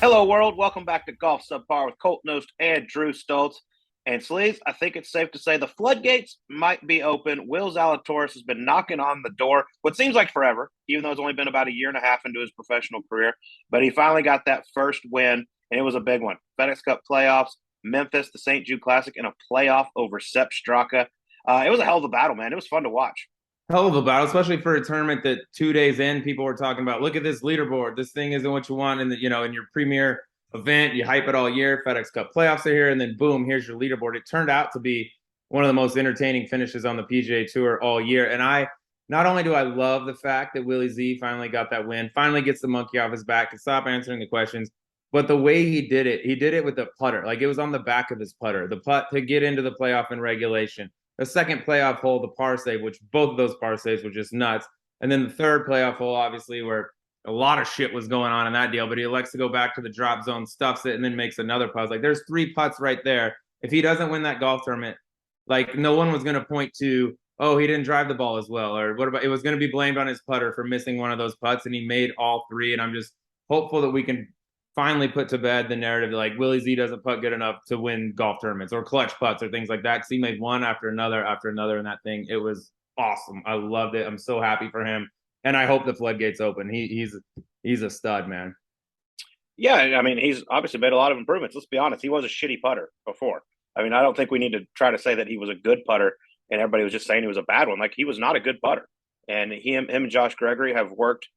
Hello, world. Welcome back to Golf Subpar with Colt Knost and Drew Stoltz. And Sleeves, I think it's safe to say the floodgates might be open. Will Zalatoris has been knocking on the door, what seems like forever, even though it's only been about a year and a half into his professional career. But he finally got that first win, and it was a big one. FedEx Cup playoffs, Memphis, the St. Jude Classic, and a playoff over Sepp Straka. It was a hell of a battle, man. It was fun to watch. Hell of a battle, especially for a tournament that 2 days in, people were talking about, look at this leaderboard. This thing isn't what you want in in your premier event. You hype it all year. FedEx Cup playoffs are here, and then boom, here's your leaderboard. It turned out to be one of the most entertaining finishes on the PGA Tour all year. And not only do I love the fact that Willie Z finally got that win, finally gets the monkey off his back to stop answering the questions, but the way he did it with the putter. Like, it was on the back of his putter, the putt to get into the playoff in regulation. The second playoff hole, the par save, which both of those par saves were just nuts. And then the third playoff hole, obviously, where a lot of shit was going on in that deal, but he elects to go back to the drop zone, stuffs it, and then makes another putt. Like, there's 3 putts right there. If he doesn't win that golf tournament, like, no one was going to point to, oh, he didn't drive the ball as well, or what about, it was going to be blamed on his putter for missing one of those putts, and he made all 3. And I'm just hopeful that we can finally put to bed the narrative like Willie Z doesn't putt good enough to win golf tournaments or clutch putts or things like that. Because he made one after another in that thing. It was awesome. I loved it. I'm so happy for him, and I hope the floodgates open. He's a stud, man. Yeah, I mean, he's obviously made a lot of improvements. Let's be honest. He was a shitty putter before. I mean, I don't think we need to try to say that he was a good putter and everybody was just saying he was a bad one. Like, he was not a good putter. And him and Josh Gregory have worked,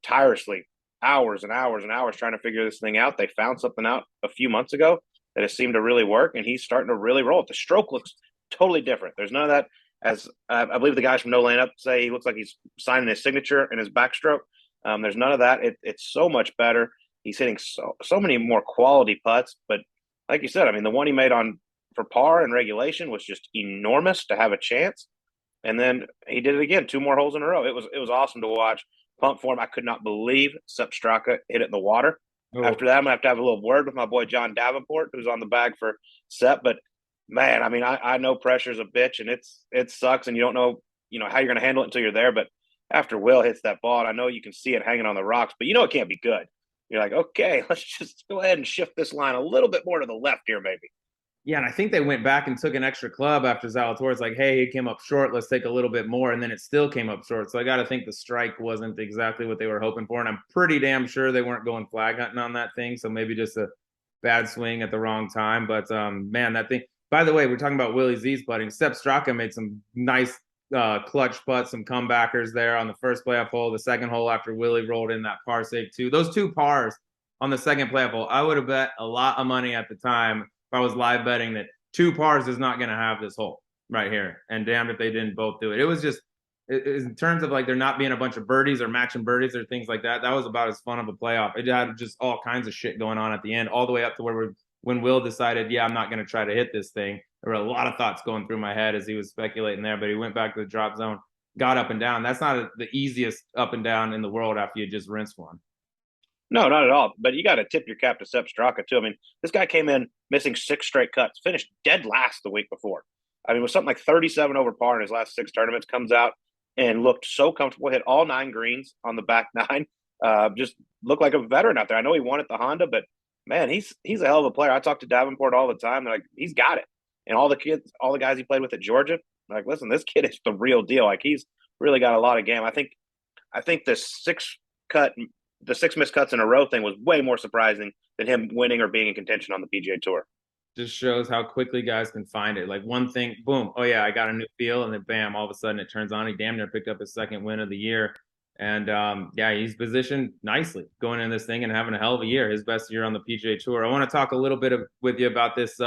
tirelessly hours and hours and hours trying to figure this thing out. They found something out a few months ago that has seemed to really work, and he's starting to really roll. The stroke looks totally different. There's none of that. As I believe the guys from No Lane Up say, he looks like he's signing his signature in his backstroke. There's none of that. It's so much better. He's hitting so many more quality putts. But like you said, I mean, the one he made on for par and regulation was just enormous to have a chance. And then he did it again, 2 more holes in a row. It was awesome to watch. Pump for him. I could not believe Sepp Straka hit it in the water. Oh. After that, I'm going to have a little word with my boy John Davenport, who's on the bag for Sepp. But, man, I mean, I know pressure's a bitch, and it sucks, and you don't know, how you're going to handle it until you're there. But after Will hits that ball, and I know you can see it hanging on the rocks, but it can't be good. You're like, okay, let's just go ahead and shift this line a little bit more to the left here, maybe. Yeah, and I think they went back and took an extra club after Zalatoris. Like, hey, he came up short. Let's take a little bit more. And then it still came up short. So I got to think the strike wasn't exactly what they were hoping for. And I'm pretty damn sure they weren't going flag hunting on that thing. So maybe just a bad swing at the wrong time. But, man, that thing. By the way, we're talking about Willie Z's putting. Sepp Straka made some nice clutch putts, some comebackers there on the first playoff hole, the second hole after Willie rolled in that par save too. Those 2 pars on the second playoff hole, I would have bet a lot of money at the time I was live betting that 2 pars is not going to have this hole right here. And damned if they didn't both do it. It was just, in terms of like there not being a bunch of birdies or matching birdies or things like that, that was about as fun of a playoff. It had just all kinds of shit going on at the end, all the way up to when Will decided, yeah, I'm not going to try to hit this thing. There were a lot of thoughts going through my head as he was speculating there, but he went back to the drop zone, got up and down. That's not the easiest up and down in the world after you just rinsed one. No, not at all. But you got to tip your cap to Sepp Straka, too. I mean, this guy came in missing 6 straight cuts, finished dead last the week before. I mean, it was something like 37 over par in his last 6 tournaments, comes out and looked so comfortable, hit all 9 greens on the back 9. Just looked like a veteran out there. I know he won at the Honda, but, man, he's a hell of a player. I talk to Davenport all the time. They're like, he's got it. And all the guys he played with at Georgia, they're like, listen, this kid is the real deal. Like, he's really got a lot of game. I think the 6 missed cuts in a row thing was way more surprising than him winning or being in contention on the PGA Tour. Just shows how quickly guys can find it. Like, one thing, boom, oh yeah, I got a new feel, and then bam, all of a sudden it turns on. He damn near picked up his 2nd win of the year. And yeah, he's positioned nicely going in this thing and having a hell of a year, his best year on the PGA Tour. I want to talk a little bit with you about this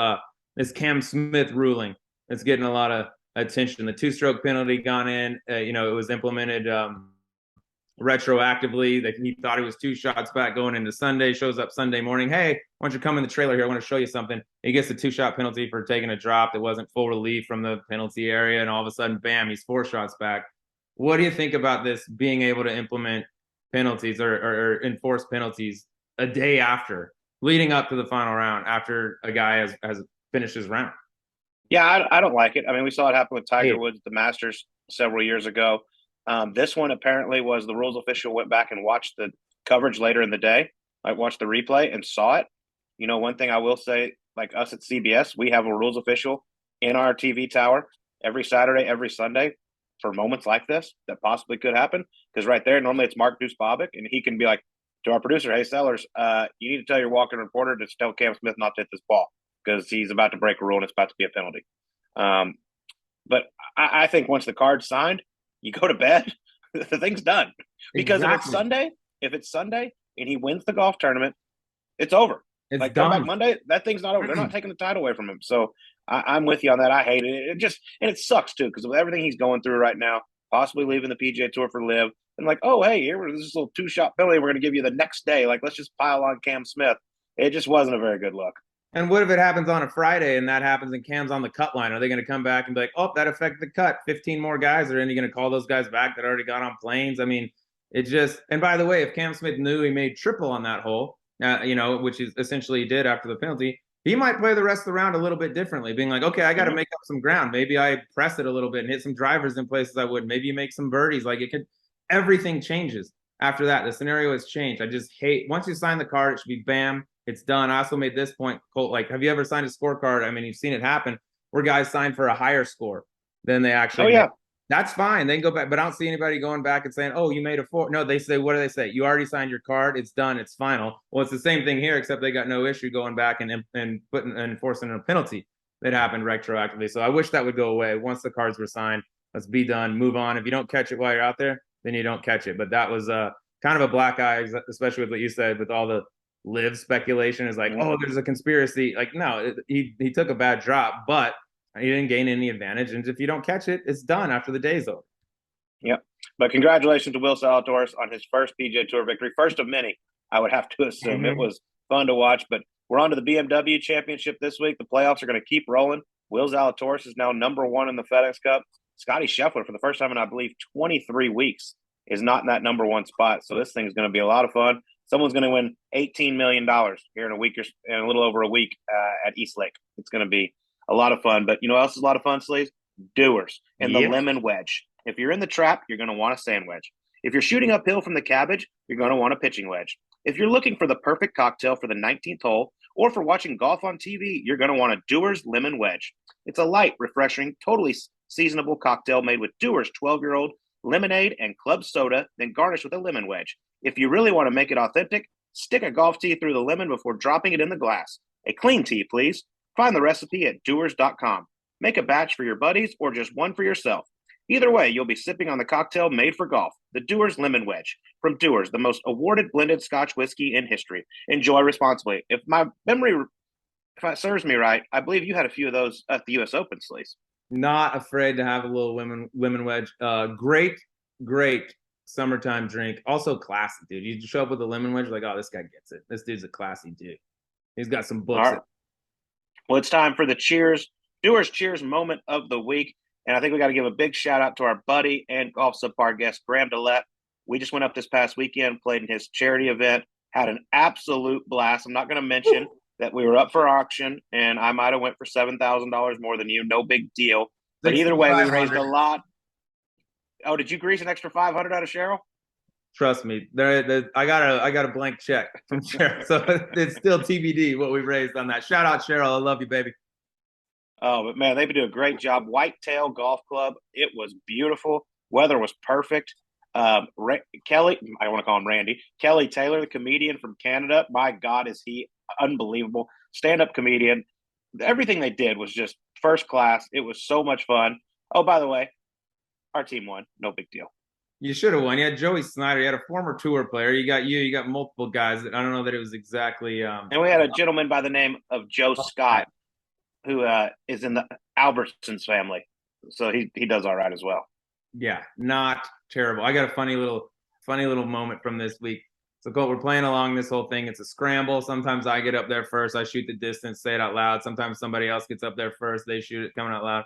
Cam Smith ruling. It's getting a lot of attention. The 2-stroke penalty gone in. It was implemented retroactively. That he thought he was 2 shots back going into Sunday. Shows up Sunday morning. Hey, why don't you come in the trailer here? I want to show you something. He gets a 2-shot penalty for taking a drop that wasn't full relief from the penalty area, and all of a sudden, bam, he's 4 shots back. What do you think about this being able to implement penalties or enforce penalties a day after, leading up to the final round, after a guy has finished his round? Yeah, I don't like it. I mean, we saw it happen with Tiger Woods at the Masters several years ago. This one apparently was the rules official went back and watched the coverage later in the day like watched the replay and saw it, one thing I will say, like us at CBS, we have a rules official in our TV tower every Saturday, every Sunday for moments like this that possibly could happen. Because right there, normally it's Mark Dusbovic, and he can be like to our producer, "Hey, Sellers, you need to tell your walk-in reporter to tell Cam Smith not to hit this ball because he's about to break a rule and it's about to be a penalty." But I think once the card's signed, you go to bed, the thing's done. Because if it's Sunday and he wins the golf tournament, it's over. It's like done. come back Monday, that thing's not over. They're not taking the title away from him. So I'm with you on that. I hate it. And it sucks too, because with everything he's going through right now, possibly leaving the PGA Tour for live, and like, oh hey, here this little 2-shot penalty we're going to give you the next day. Like, let's just pile on Cam Smith. It just wasn't a very good look. And what if it happens on a Friday and that happens and Cam's on the cut line? Are they going to come back and be like, oh, that affected the cut? 15 more guys are in. You going to call those guys back that already got on planes? I mean, it just. And by the way, if Cam Smith knew he made triple on that hole, which is essentially he did after the penalty, he might play the rest of the round a little bit differently, being like, okay, I got to make up some ground. Maybe I press it a little bit and hit some drivers in places I wouldn't. Maybe you make some birdies. Like everything changes after that. The scenario has changed. I just hate, once you sign the card, it should be bam, it's done. I also made this point, Colt, like, have you ever signed a scorecard? I mean, you've seen it happen where guys sign for a higher score than they actually. Oh, yeah. That's fine. They can go back, but I don't see anybody going back and saying, oh, you made a 4. No, they say, what do they say? You already signed your card. It's done. It's final. Well, it's the same thing here, except they got no issue going back and enforcing a penalty that happened retroactively. So I wish that would go away. Once the cards were signed, let's be done, move on. If you don't catch it while you're out there, then you don't catch it. But that was kind of a black eye, especially with what you said, with all the live speculation is like, oh, there's a conspiracy. Like, no, he took a bad drop, but he didn't gain any advantage. And if you don't catch it, it's done after the day's over. Yep. But congratulations to Will Zalatoris on his first PGA Tour victory. First of many, I would have to assume. It was fun to watch. But we're on to the BMW Championship this week. The playoffs are going to keep rolling. Will Zalatoris is now number 1 in the FedEx Cup. Scotty Scheffler, for the first time in, I believe, 23 weeks, is not in that number 1 spot. So this thing's going to be a lot of fun. Someone's going to win $18 million here in a week or in a little over a week at East Lake. It's going to be a lot of fun. But you know what else is a lot of fun, Sleaze? Doers and the lemon wedge. If you're in the trap, you're going to want a sand wedge. If you're shooting uphill from the cabbage, you're going to want a pitching wedge. If you're looking for the perfect cocktail for the 19th hole or for watching golf on TV, you're going to want a Dewar's lemon wedge. It's a light, refreshing, totally seasonable cocktail made with Dewar's 12-year-old lemonade and club soda, then garnished with a lemon wedge. If you really want to make it authentic, stick a golf tee through the lemon before dropping it in the glass. A clean tee, please. Find the recipe at Dewar's.com. Make a batch for your buddies or just one for yourself. Either way, you'll be sipping on the cocktail made for golf, the Dewar's Lemon Wedge. From Dewar's, the most awarded blended Scotch whiskey in history. Enjoy responsibly. If it serves me right, I believe you had a few of those at the U.S. Open, Sleaze. Not afraid to have a little lemon wedge. Great summertime drink. Also classy, dude. You show up with a lemon wedge, like, oh, this guy gets it. This dude's a classy dude. He's got some books. Right. Well, it's time for the Dewar's Cheers moment of the week. And I think we got to give a big shout out to our buddy and Golf Subpar guest, Graham DeLette. We just went up this past weekend, played in his charity event, had an absolute blast. I'm not going to mention that we were up for auction, and I might have went for $7,000 more than you. No big deal. But either way, we raised a lot. Oh, did you grease an extra $500 out of Cheryl? Trust me, I got a blank check from Cheryl, so it's still TBD what we raised on that. Shout out Cheryl, I love you, baby. Oh, but man, they do a great job. Whitetail Golf Club, it was beautiful. Weather was perfect. Kelly, I want to call him Randy. Kelly Taylor, the comedian from Canada. My God, is he unbelievable? Stand-up comedian. Everything they did was just first class. It was so much fun. Oh, by the way, our team won. No big deal. You should have won. You had Joey Snyder. You had a former tour player. You got multiple guys. I don't know that it was exactly. And we had a gentleman by the name of Joe Scott, who is in the Albertsons family. So he does all right as well. Yeah, not terrible. I got a funny little moment from this week. So Colt, we're playing along this whole thing. It's a scramble. Sometimes I get up there first. I shoot the distance, say it out loud. Sometimes somebody else gets up there first. They shoot it coming out loud.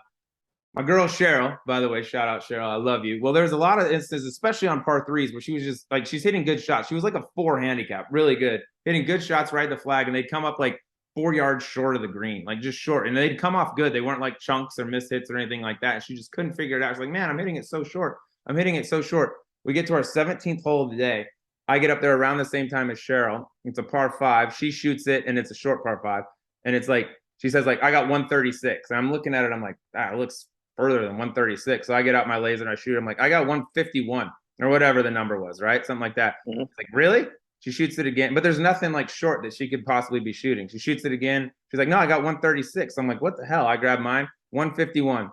My girl Cheryl, by the way, shout out Cheryl, I love you. Well, there's a lot of instances, especially on par 3s, where she was just like, she's hitting good shots. She was like a 4 handicap, really good, hitting good shots right at the flag, and they'd come up like 4 yards short of the green, like just short, and they'd come off good. They weren't like chunks or missed hits or anything like that. She just couldn't figure it out. She's like, man, I'm hitting it so short. We get to our 17th hole of the day. I get up there around the same time as Cheryl. It's a par 5. She shoots it, and it's a short par 5. And it's like, she says, like, I got 136. And I'm looking at it. I'm like, it looks further than 136. So I get out my laser and I shoot. I'm like, I got 151 or whatever the number was, right? Something like that. Mm-hmm. Like, really? She shoots it again. But there's nothing like short that she could possibly be shooting. She shoots it again. She's like, no, I got 136. I'm like, what the hell? I grab mine, 151.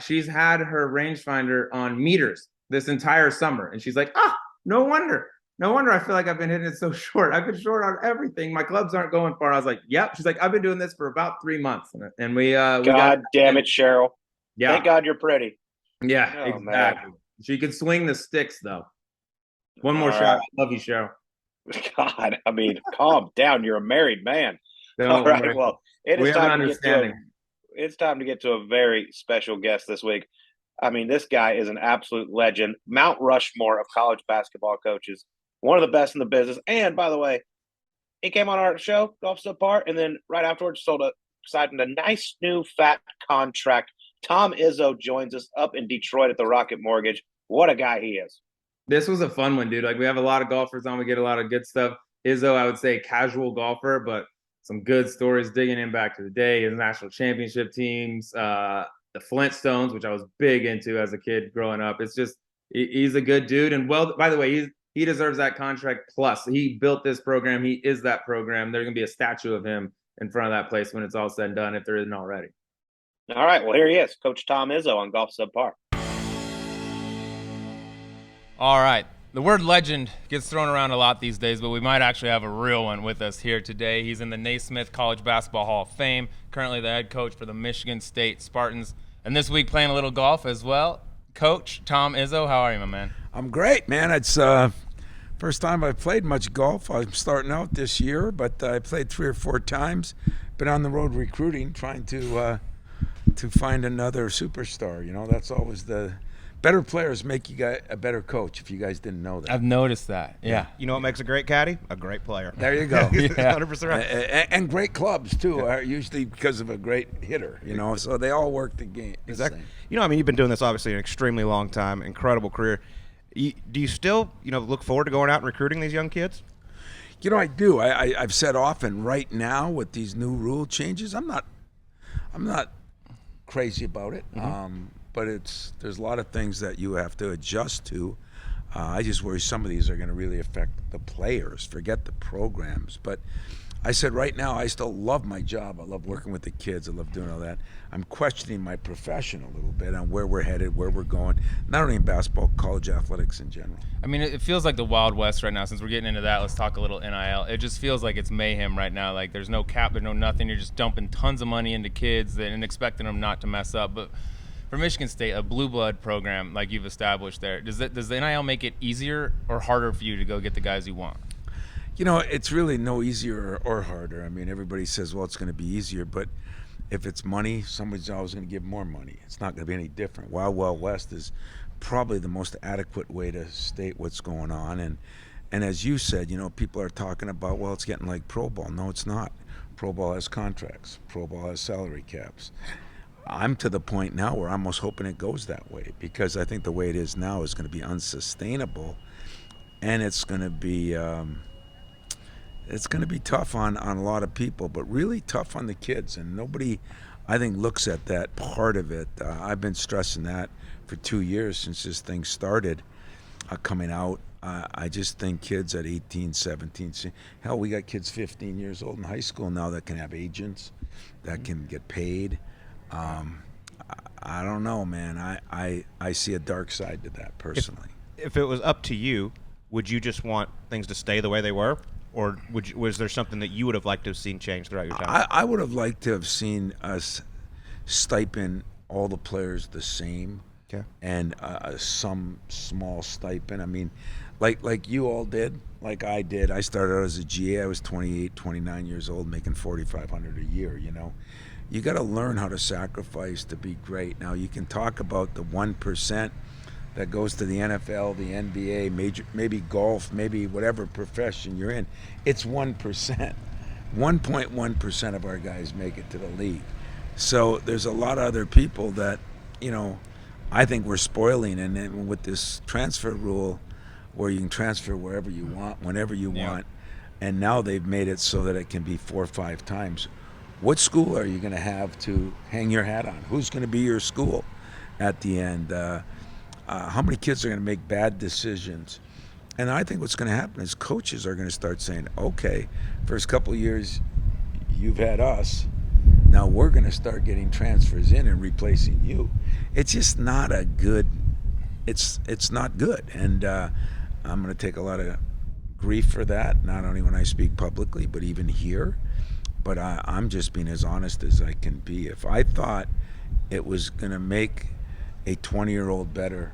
She's had her rangefinder on meters this entire summer. And she's like, no wonder. No wonder I feel like I've been hitting it so short. I've been short on everything. My clubs aren't going far. I was like, yep. She's like, I've been doing this for about 3 months. And we God damn it, Cheryl. Yeah. Thank God you're pretty. Yeah, exactly. Man. She could swing the sticks, though. One more shot. I love you, Cheryl. God, I mean, calm down. You're a married man. All right. Well, it's time to get to a very special guest this week. I mean, this guy is an absolute legend. Mount Rushmore of college basketball coaches. One of the best in the business. And, by the way, he came on our show, Golf Subpar, and then right afterwards signed a nice new fat contract. Tom Izzo joins us up in Detroit at the Rocket Mortgage. What a guy he is. This was a fun one, dude. Like, we have a lot of golfers on. We get a lot of good stuff. Izzo, I would say casual golfer, but some good stories digging in back to the day, his national championship teams, the Flintstones, which I was big into as a kid growing up. It's just, he's a good dude. And, well, by the way, he deserves that contract plus. He built this program. He is that program. There's going to be a statue of him in front of that place when it's all said and done, if there isn't already. All right. Well, here he is, Coach Tom Izzo on Golf Subpar. All right. The word legend gets thrown around a lot these days, but we might actually have a real one with us here today. He's in the Naismith College Basketball Hall of Fame, currently the head coach for the Michigan State Spartans, and this week playing a little golf as well. Coach Tom Izzo, how are you, my man? I'm great, man. It's first time I've played much golf. I'm starting out this year, but I played 3 or 4 times. Been on the road recruiting, trying to find another superstar. You know, that's always the better players make you guys a better coach. If you guys didn't know that, I've noticed that. Yeah. You know what makes a great caddy? A great player. There you go. 100% right. And great clubs too. Are usually because of a great hitter. You know, so they all work the game. Exactly. You know, I mean, you've been doing this obviously an extremely long time. Incredible career. Do you still, look forward to going out and recruiting these young kids? You know, I do. I've said often. Right now, with these new rule changes, I'm not crazy about it. Mm-hmm. But there's a lot of things that you have to adjust to. I just worry some of these are going to really affect the players. Forget the programs. But I said right now I still love my job. I love working with the kids. I love doing all that. I'm questioning my profession a little bit on where we're headed, where we're going, not only in basketball, college athletics in general. I mean, it feels like the Wild West right now. Since we're getting into that, let's talk a little NIL. It just feels like it's mayhem right now. Like, there's no cap, there's no nothing. You're just dumping tons of money into kids and expecting them not to mess up. But for Michigan State, a blue blood program like you've established there, does the NIL make it easier or harder for you to go get the guys you want? You know, it's really no easier or harder. I mean, everybody says, well, it's going to be easier, but if it's money, somebody's always going to give more money. It's not going to be any different. Wild West is probably the most adequate way to state what's going on. And as you said, people are talking about, well, it's getting like pro ball. No, it's not. Pro ball has contracts. Pro ball has salary caps. I'm to the point now where I'm almost hoping it goes that way, because I think the way it is now is going to be unsustainable, and it's going to be tough on a lot of people, but really tough on the kids. And nobody, I think, looks at that part of it. I've been stressing that for 2 years since this thing started coming out. I just think kids at 18, 17, hell, we got kids 15 years old in high school now that can have agents, that can get paid. I don't know, man. I see a dark side to that personally. If it was up to you, would you just want things to stay the way they were? Or was there something that you would have liked to have seen change throughout your time? I would have liked to have seen us stipend all the players the same, okay, and some small stipend. I mean, like you all did, like I did. I started out as a GA. I was 28, 29 years old, making $4,500 a year, You got to learn how to sacrifice to be great. Now, you can talk about the 1% that goes to the NFL, the NBA, maybe golf, maybe whatever profession you're in. It's 1%. 1.1% of our guys make it to the league. So there's a lot of other people that, I think we're spoiling. And then with this transfer rule, where you can transfer wherever you want, whenever you want. And now they've made it so that it can be 4 or 5 times. What school are you going to have to hang your hat on? Who's going to be your school at the end? How many kids are going to make bad decisions? And I think what's going to happen is coaches are going to start saying, okay, first couple of years you've had us. Now we're going to start getting transfers in and replacing you. It's just not a good, it's not good. And I'm going to take a lot of grief for that, not only when I speak publicly, but even here. But I'm just being as honest as I can be. If I thought it was going to make a 20-year-old better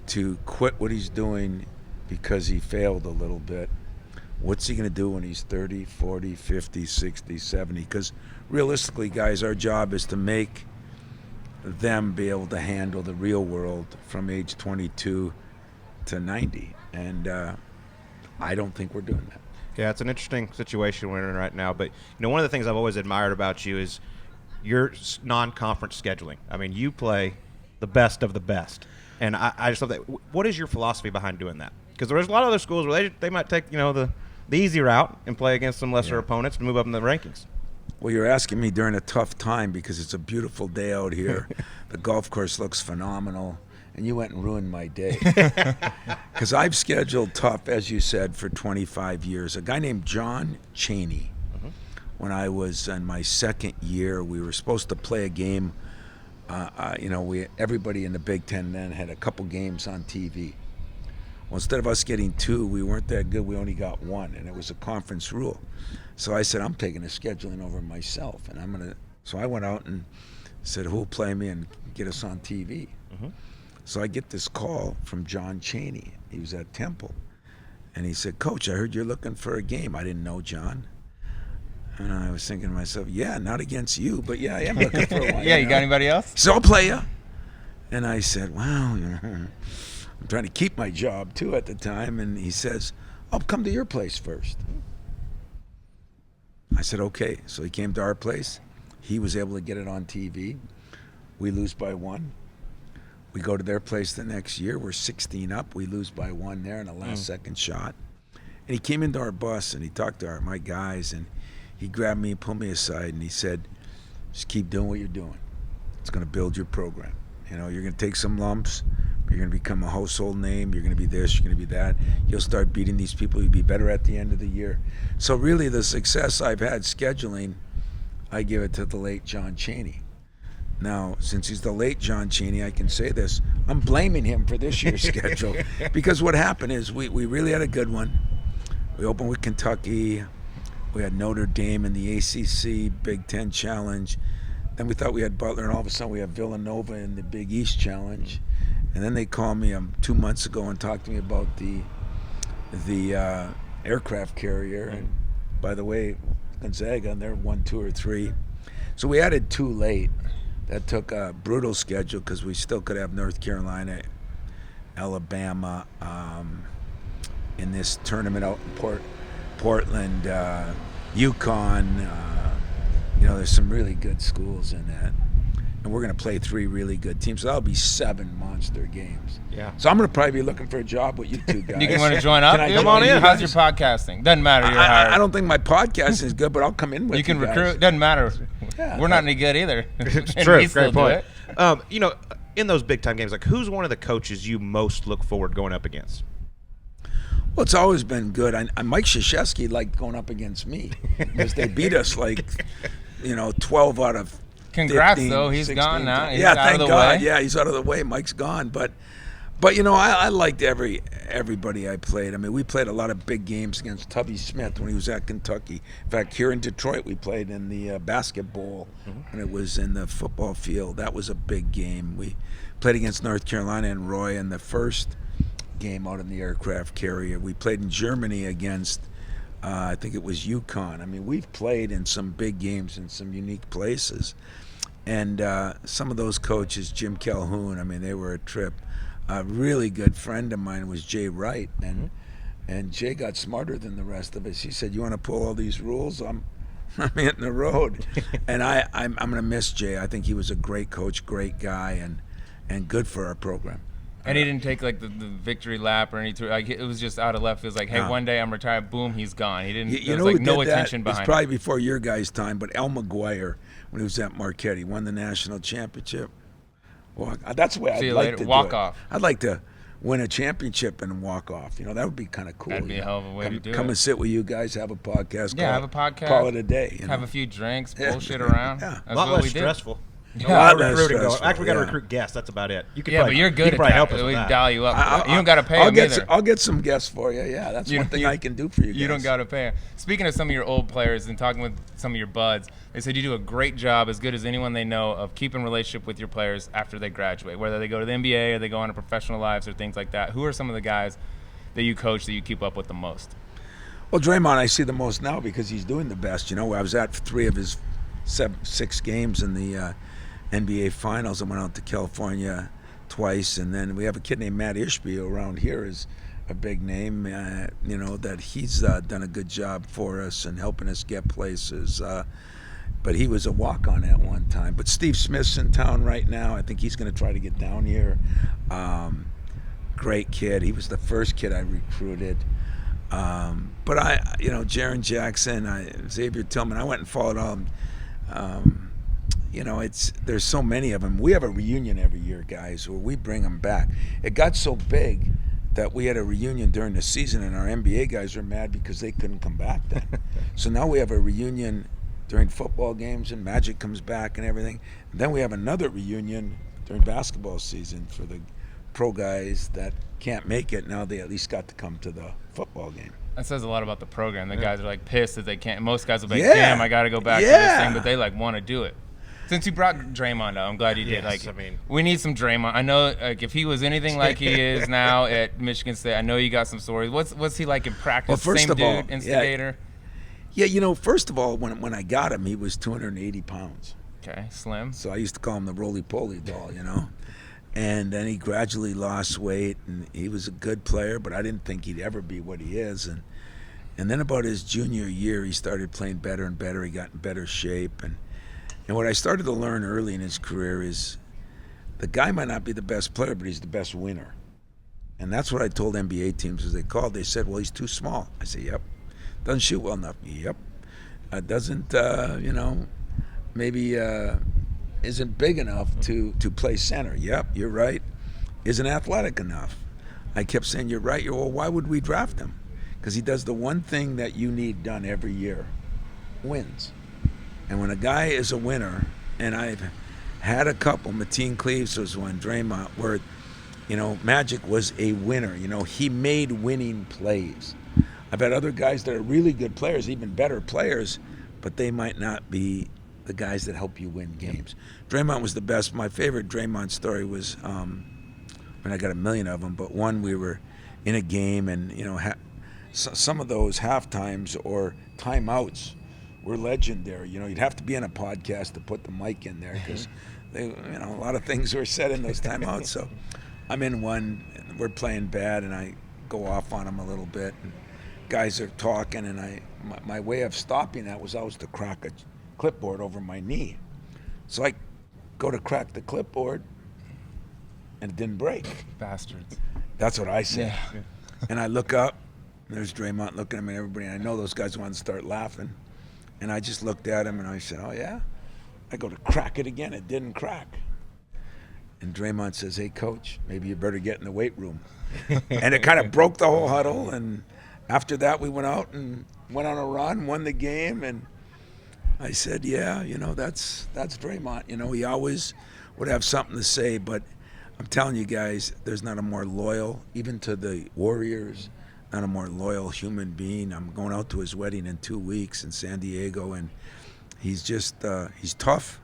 to quit what he's doing because he failed a little bit, what's he going to do when he's 30, 40, 50, 60, 70? Because realistically, guys, our job is to make them be able to handle the real world from age 22 to 90. And I don't think we're doing that. Yeah, it's an interesting situation we're in right now. But one of the things I've always admired about you is your non-conference scheduling. I mean, you play the best of the best, and I just love that. What is your philosophy behind doing that? Because there's a lot of other schools where they might take the easy route and play against some lesser opponents to move up in the rankings. Well, you're asking me during a tough time because it's a beautiful day out here. The golf course looks phenomenal. And you went and ruined my day. Because I've scheduled tough, as you said, for 25 years. A guy named John Chaney. When I was in my second year, we were supposed to play a game. Everybody in the Big Ten then had a couple games on TV. Well, instead of us getting 2, we weren't that good. We only got 1, and it was a conference rule. So I said, I'm taking the scheduling over myself, and So I went out and said, who'll play me and get us on TV? So I get this call from John Chaney. He was at Temple. And he said, Coach, I heard you're looking for a game. I didn't know John. And I was thinking to myself, yeah, not against you, but yeah, I am looking for one. Yeah, you got anybody else? So I'll play you. And I said, wow, I'm trying to keep my job too at the time. And he says, I'll come to your place first. I said, okay. So he came to our place. He was able to get it on TV. We lose by 1. We go to their place the next year. We're 16 up. We lose by 1 there in a last-second shot. And he came into our bus, and he talked to my guys, and he grabbed me and pulled me aside, and he said, just keep doing what you're doing. It's going to build your program. You're going to take some lumps, but you're going to become a household name. You're going to be this, you're going to be that. You'll start beating these people. You'll be better at the end of the year. So really the success I've had scheduling, I give it to the late John Chaney. Now, since he's the late John Chaney, I can say this. I'm blaming him for this year's schedule because what happened is we really had a good one. We opened with Kentucky. We had Notre Dame in the ACC Big Ten Challenge. Then we thought we had Butler, and all of a sudden we have Villanova in the Big East Challenge. And then they called me 2 months ago and talked to me about the aircraft carrier. And by the way, Gonzaga, and they're 1, 2, or 3. So we added 2 late. That took a brutal schedule because we still could have North Carolina, Alabama in this tournament out in Portland, UConn. There's some really good schools in that. And we're going to play 3 really good teams. So that'll be 7 monster games. Yeah. So I'm going to probably be looking for a job with you 2 guys. You want to join up? Can I Come join on in. you How's guys? your podcasting? Doesn't matter. You're hired. I don't think my podcast is good, but I'll come in with you. You can guys. recruit. Doesn't matter. Yeah. We're not any good either. It's And true. we still Great do point. it. In those big-time games, like who's one of the coaches you most look forward going up against? Well, it's always been good. Mike Krzyzewski liked going up against me because they beat us 12 out of Congrats, 15, though. He's 16 gone now. times. He's Yeah, out thank of the God. way. Yeah, he's out of the way. Mike's gone. But I liked everybody I played. I mean, we played a lot of big games against Tubby Smith when he was at Kentucky. In fact, here in Detroit, we played in the basketball when it was in the football field. That was a big game. We played against North Carolina and Roy in the first game out in the aircraft carrier. We played in Germany against, I think it was UConn. I mean, we've played in some big games in some unique places. And some of those coaches, Jim Calhoun, I mean, they were a trip. A really good friend of mine was Jay Wright, and Jay got smarter than the rest of us. He said, "You want to pull all these rules? I'm hitting the road." And I'm going to miss Jay. I think he was a great coach, great guy, and good for our program. And he didn't take like the victory lap or anything. Like it was just out of left. It was like, hey, one day I'm retired. Boom, he's gone. He didn't. You there know was who like no did that? attention It was behind probably it. before your guys' time, but Al McGuire, when he was at Marquette, he won the national championship. Well, that's the way See I'd you like later. to Walk do it. off. I'd like to win a championship and walk off. You know, that would be kind of cool. That'd be a hell of a way to do Come it. and sit with you guys, have a podcast. Yeah, have a podcast. Call it a day. You Have know? a few drinks, Yeah. bullshit around. Yeah. A That's lot what less we did. stressful. Yeah. A lot of less recruiting. stressful, Actually, we got to yeah. recruit guests. That's about it. You could Yeah, probably, but you're you good could at probably that. help us We with can that. dial you up. You don't got to pay them either. I'll get some guests for you. Yeah, that's one thing I can do for you guys. You don't got to pay. Speaking of some of your old players and talking with some of your buds, they said you do a great job, as good as anyone they know, of keeping relationship with your players after they graduate, whether they go to the NBA or they go on to professional lives or things like that. Who are some of the guys that you coach that you keep up with the most? Well, Draymond, I see the most now because he's doing the best. You know, I was at 3 of his 6 games in the NBA Finals. I went out to California twice, and then we have a kid named Matt Ishby around here is a big name. You know, that he's done a good job for us and helping us get places. But he was a walk-on at one time. But Steve Smith's in town right now. I think he's going to try to get down here. Great kid. He was the first kid I recruited. But Jaron Jackson, Xavier Tillman, I went and followed all of them. You know, there's so many of them. We have a reunion every year, guys, where we bring them back. It got so big that we had a reunion during the season, and our NBA guys were mad because they couldn't come back then. So now we have a reunion during football games, and Magic comes back and everything. And then we have another reunion during basketball season for the pro guys that can't make it. Now they at least got to come to the football game. That says a lot about the program. The guys are like pissed that they can't. Most guys will be like, Yeah. damn, I got to go back to this Yeah. thing, but they like want to do it. Since you brought Draymond up, I'm glad you did. Yes, Like, I mean- we need some Draymond. I know, like, if he was anything like he is now at Michigan State, I know you got some stories. What's he like in practice? Well, first Same of dude, all, instigator. Yeah, you know, first of all, when I got him, he was 280 pounds. Okay, slim. So I used to call him the roly-poly doll, you know. And then he gradually lost weight, and he was a good player, but I didn't think he'd ever be what he is. And then about his junior year, he started playing better and better. He got in better shape. And what I started to learn early in his career is the guy might not be the best player, but he's the best winner. And that's what I told NBA teams as they called. They said, well, he's too small. I said, yep. Doesn't shoot well enough. Yep. Doesn't, maybe isn't big enough to play center. Yep, you're right. Isn't athletic enough. I kept saying, you're right. Well, why would we draft him? Because he does the one thing that you need done every year, wins. And when a guy is a winner, and I've had a couple, Mateen Cleaves was one, Draymond, where, you know, Magic was a winner. You know, he made winning plays. I've had other guys that are really good players, even better players, but they might not be the guys that help you win games. Draymond was the best. My favorite Draymond story was, I got a million of them, but one, we were in a game, and, you know, some of those halftimes or timeouts were legendary. You know, you'd have to be in a podcast to put the mic in there because, a lot of things were said in those timeouts. So I'm in one, and we're playing bad, and I go off on them a little bit. And guys are talking, and my way of stopping that was always to crack a clipboard over my knee. So I go to crack the clipboard, and it didn't break. Bastards. That's what I said. Yeah. And I look up, and there's Draymond looking at me and everybody. And I know those guys want to start laughing. And I just looked at him, and I said, oh, yeah? I go to crack it again. It didn't crack. And Draymond says, hey, coach, maybe you better get in the weight room. And it kind of broke the whole huddle. And after that, we went out and went on a run, won the game. And I said, yeah, that's Draymond. He always would have something to say. But I'm telling you guys, there's not a more loyal, even to the Warriors, not a more loyal human being. I'm going out to his wedding in 2 weeks in San Diego, and he's just, he's tough,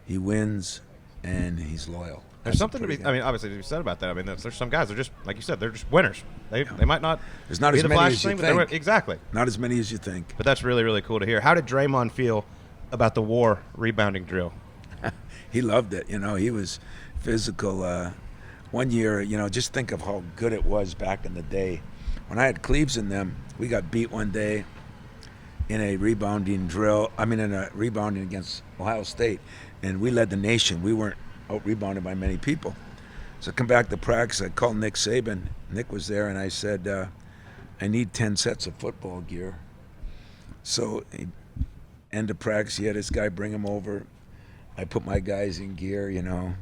he wins, and he's loyal. There's something to be, obviously, you said about that. I mean, there's some guys, they're just, like you said, they're just winners. They might not There's not be as the many flash as you thing, but think. exactly. Not as many as you think. But that's really, really cool to hear. How did Draymond feel about the war rebounding drill? He loved it. He was physical. One year, just think of how good it was back in the day. When I had Cleaves in them, we got beat one day in a rebounding against Ohio State, and we led the nation. We weren't out-rebounded by many people. So I come back to practice. I called Nick Saban. Nick was there, and I said, I need 10 sets of football gear. So end of practice, he had this guy bring him over. I put my guys in gear, you know.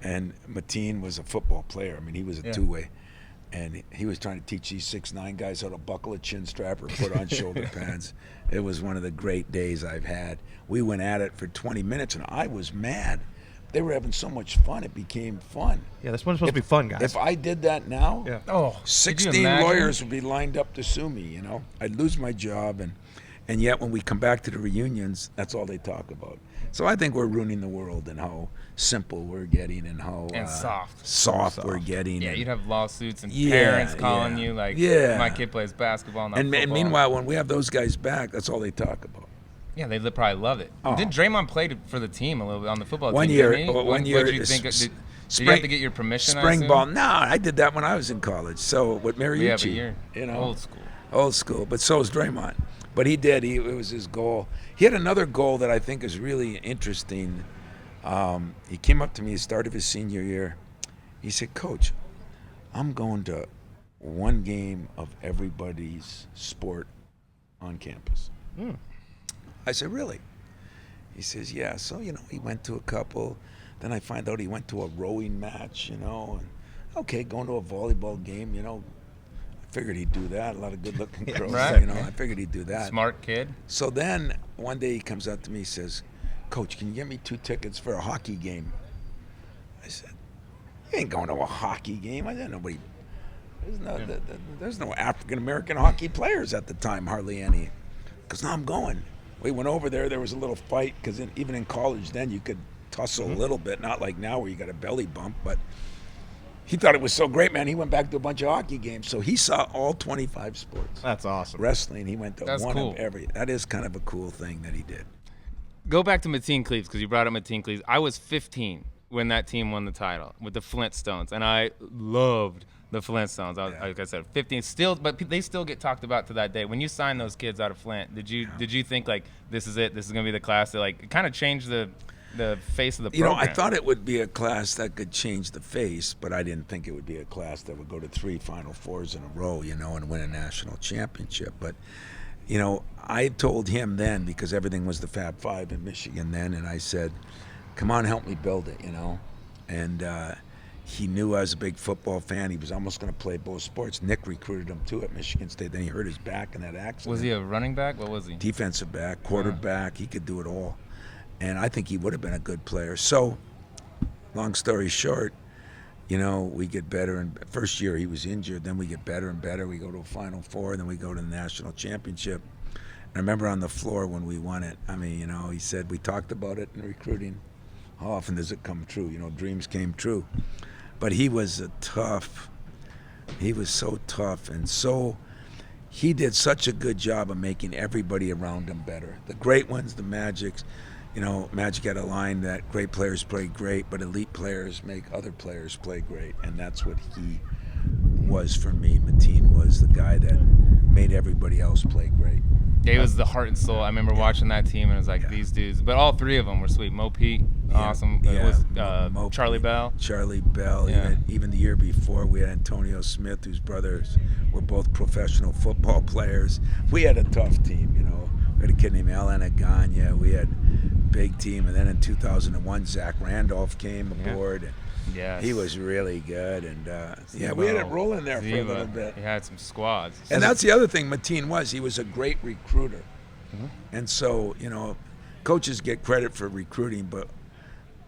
And Mateen was a football player. I mean, he was a two-way. And he was trying to teach these 6'9" guys how to buckle a chin strap or put on shoulder pads. It was one of the great days I've had. We went at it for 20 minutes, and I was mad. They were having so much fun. It became fun. Yeah, this one's supposed to be fun, guys. If I did that now, 16 lawyers would be lined up to sue me, you know. I'd lose my job, and yet when we come back to the reunions, that's all they talk about. So I think we're ruining the world and how simple we're getting and how soft we're getting. Yeah, you'd have lawsuits and parents calling you like, my kid plays basketball, not football. And meanwhile, when we have those guys back, that's all they talk about. Yeah, they probably love it. Did Draymond play for the team a little bit on the football team? One year. What did you think? Did you have to get your permission? Spring ball. No, I did that when I was in college. So with Mariucci, we have a year. You know, old school. But so is Draymond. But he did. It was his goal. He had another goal that I think is really interesting. He came up to me at the start of his senior year. He said, "Coach, I'm going to one game of everybody's sport on campus." I said, "Really?" He says, "Yeah." So, you know, he went to a couple. Then I find out he went to a rowing match, you know. And, okay, going to a volleyball game, you know. I figured he'd do that. A lot of good-looking girls, you know. I figured he'd do that. Smart kid. So then one day he comes up to me, he says, "Coach, can you get me 2 tickets for a hockey game?" I said, "You ain't going to a hockey game." I said, "Nobody. There's no African-American hockey players at the time, hardly any." Because now I'm going. We went over there. There was a little fight because even in college then you could tussle a little bit, not like now where you got a belly bump. But he thought it was so great, man. He went back to a bunch of hockey games. So he saw all 25 sports. That's awesome. Wrestling, he went to one of every. That is kind of a cool thing that he did. Go back to Mateen Cleaves because you brought up Mateen Cleaves. I was 15 when that team won the title with the Flintstones, and I loved the Flintstones. Like I said, 15 still, but they still get talked about to that day. When you signed those kids out of Flint, did you think like this is it? This is gonna be the class that like kind of changed the face of the program? You know, I thought it would be a class that could change the face, but I didn't think it would be a class that would go to 3 Final Fours in a row, you know, and win a national championship. But you know, I told him then, because everything was the Fab Five in Michigan then, and I said, "Come on, help me build it," you know, and. He knew I was a big football fan. He was almost going to play both sports. Nick recruited him, too, at Michigan State. Then he hurt his back in that accident. Was he a running back? What was he? Defensive back, quarterback. He could do it all. And I think he would have been a good player. So, long story short, you know, we get better. And first year he was injured. Then we get better and better. We go to a Final Four. Then we go to the national championship. And I remember on the floor when we won it, I mean, you know, he said, we talked about it in recruiting. How often does it come true? You know, dreams came true. But he was so tough, and so he did such a good job of making everybody around him better. The great ones, the Magics, you know, Magic had a line that great players play great, but elite players make other players play great, and that's what he was for me. Mateen was the guy that made everybody else play great. Yeah, he was the heart and soul. I remember watching that team, and it was like these dudes. But all 3 of them were sweet. Mo Pete, awesome. It was Charlie Bell. Charlie Bell. Even the year before, we had Antonio Smith, whose brothers were both professional football players. We had a tough team, you know. We had a kid named Alan Aganya. We had a big team. And then in 2001, Zach Randolph came aboard. Yes. He was really good, and we had it rolling there for a little bit. He had some squads. And that's the other thing Mateen was. He was a great recruiter. And so, you know, coaches get credit for recruiting, but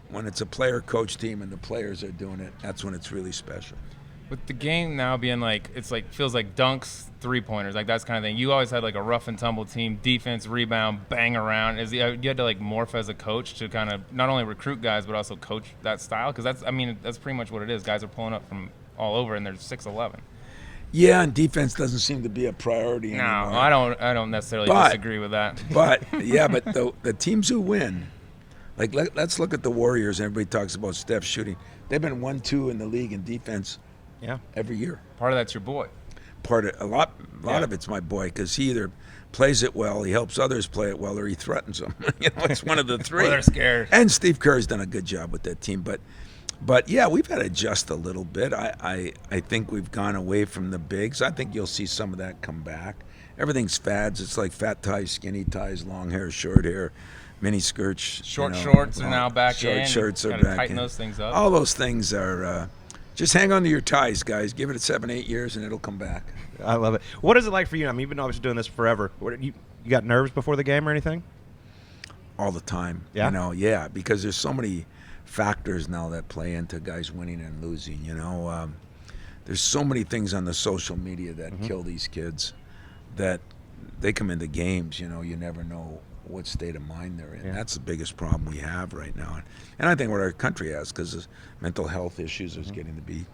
when it's a player-coach team and the players are doing it, that's when it's really special. With the game now being like, it's like feels like dunks, 3-pointers, like that's kind of thing. You always had like a rough and tumble team, defense, rebound, bang around. You had to like morph as a coach to kind of not only recruit guys but also coach that style, because that's pretty much what it is. Guys are pulling up from all over and they're 6'11". Yeah, and defense doesn't seem to be a priority anymore. No, I don't necessarily disagree with that. But the teams who win, like let's look at the Warriors. Everybody talks about Steph shooting. They've been 1-2 in the league in defense. Yeah, every year. Part of that's your boy. A lot of it's my boy, because he either plays it well, he helps others play it well, or he threatens them. You know, it's one of the 3. Well, they're scared. And Steve Kerr's done a good job with that team. But But yeah, we've had to adjust a little bit. I think we've gone away from the bigs. I think you'll see some of that come back. Everything's fads. It's like fat ties, skinny ties, long hair, short hair, mini skirts. Short shorts are now back short in. Shorts are Gotta back tighten in. those things up. All those things are. Just hang on to your ties, guys. Give it 7-8 years, and it'll come back. I love it. What is it like for you? I mean, you've been obviously doing this forever. You got nerves before the game or anything? All the time. Yeah? You know, yeah, because there's so many factors now that play into guys winning and losing, you know. There's so many things on the social media that kill these kids that they come into games, you know, you never know what state of mind they're in. Yeah. That's the biggest problem we have right now. And I think what our country has, because mental health issues is getting to be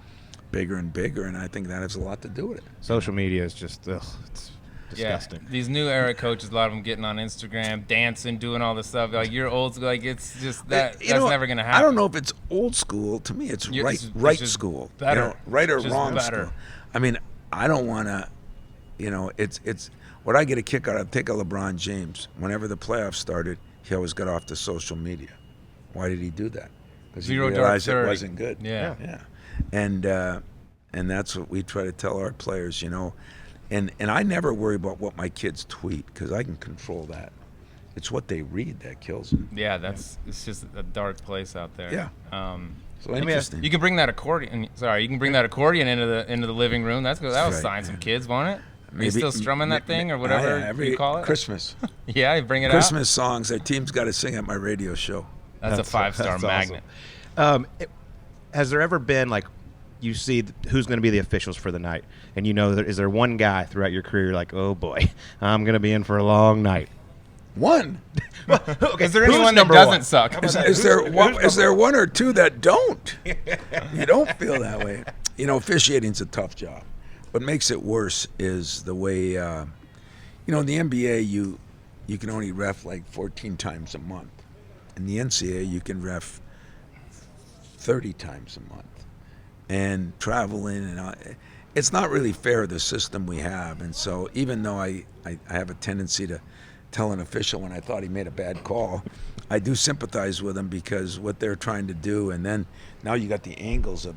bigger and bigger, and I think that has a lot to do with it. Social media is just, it's disgusting. Yeah, these new era coaches, a lot of them getting on Instagram, dancing, doing all this stuff. Like you're old school. Like it's just that's never gonna happen. I don't know if it's old school. To me, it's right school. Better. You know, right or Just wrong better. school. I mean, I don't want to. You know, it's what I get a kick out of. Take a LeBron James. Whenever the playoffs started, he always got off the social media. Why did he do that? Because he Zero dark realized it 30. wasn't good. Yeah. And that's what we try to tell our players. You know. And I never worry about what my kids tweet because I can control that. It's what they read that kills them. Yeah, it's just a dark place out there. Yeah. So I mean, interesting. you can bring that accordion. Sorry, you can bring that accordion into the living room. That'll right, sign some yeah. kids, won't it? Are you still strumming that thing or Yeah, whatever every you call it? Christmas. Yeah, you bring it Christmas songs. Our team's got to sing at my radio show. out. That's a 5-star that's magnet. Awesome. Has there ever been, like, you see who's going to be the officials for the night, and you know, is there one guy throughout your career you're like, oh boy, I'm going to be in for a long night? One. Okay, Is there who's anyone that number doesn't one? suck? Is there one or two that don't? You don't feel that way. You know, officiating's a tough job. What makes it worse is the way, you know, in the NBA, you can only ref like 14 times a month. In the NCAA, you can ref 30 times a month. And traveling, and it's not really fair, the system we have. And so even though I have a tendency to tell an official when I thought he made a bad call, I do sympathize with him because what they're trying to do, and then now you got the angles of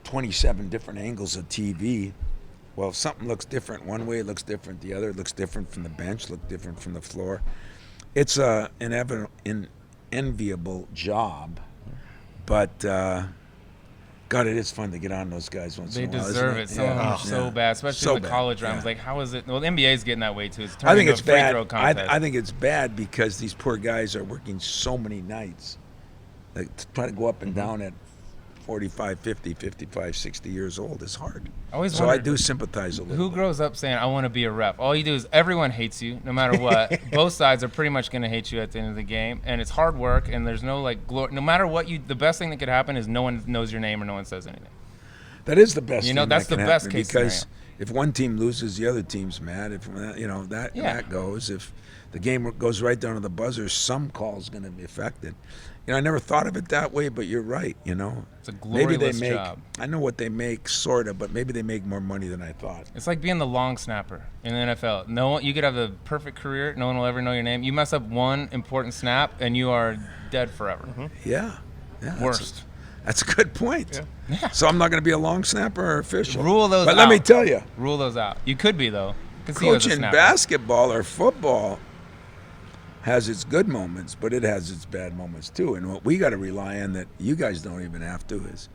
27 different angles of TV. Well, if something looks different one way, it looks different the other. It looks different from the bench, look different from the floor. It's an enviable job, but God, it is fun to get on those guys once They in a while. deserve it. Some of them are so bad, especially in the college rounds. Yeah. Like, how is it? Well, the NBA is getting that way too. It's I turning think into it's a free bad. throw contest. I think it's bad because these poor guys are working so many nights. Like, to try to go up and down at 45, 50, 55, 60 years old is hard. So I do sympathize a little Who bit. grows up saying, I want to be a ref? All you do is everyone hates you, no matter what. Both sides are pretty much going to hate you at the end of the game. And it's hard work, and there's no, like, glory. No matter what the best thing that could happen is no one knows your name or no one says anything. That is the best thing that's that the can best happen case because scenario. if one team loses, the other team's mad. If that goes, if the game goes right down to the buzzer, some call's going to be affected. You know, I never thought of it that way, but you're right. You know, It's a glorious maybe job. I know what they make, sort of, but maybe they make more money than I thought. It's like being the long snapper in the NFL. No one, you could have a perfect career. No one will ever know your name. You mess up one important snap, and you are dead forever. Yeah. Worst. That's a good point. Yeah. So I'm not going to be a long snapper or official. Rule those But out. let me tell you, Rule those out. You could be, though. Could see you as a coaching snapper. basketball or football has its good moments, but it has its bad moments too. And what we got to rely on that you guys don't even have to is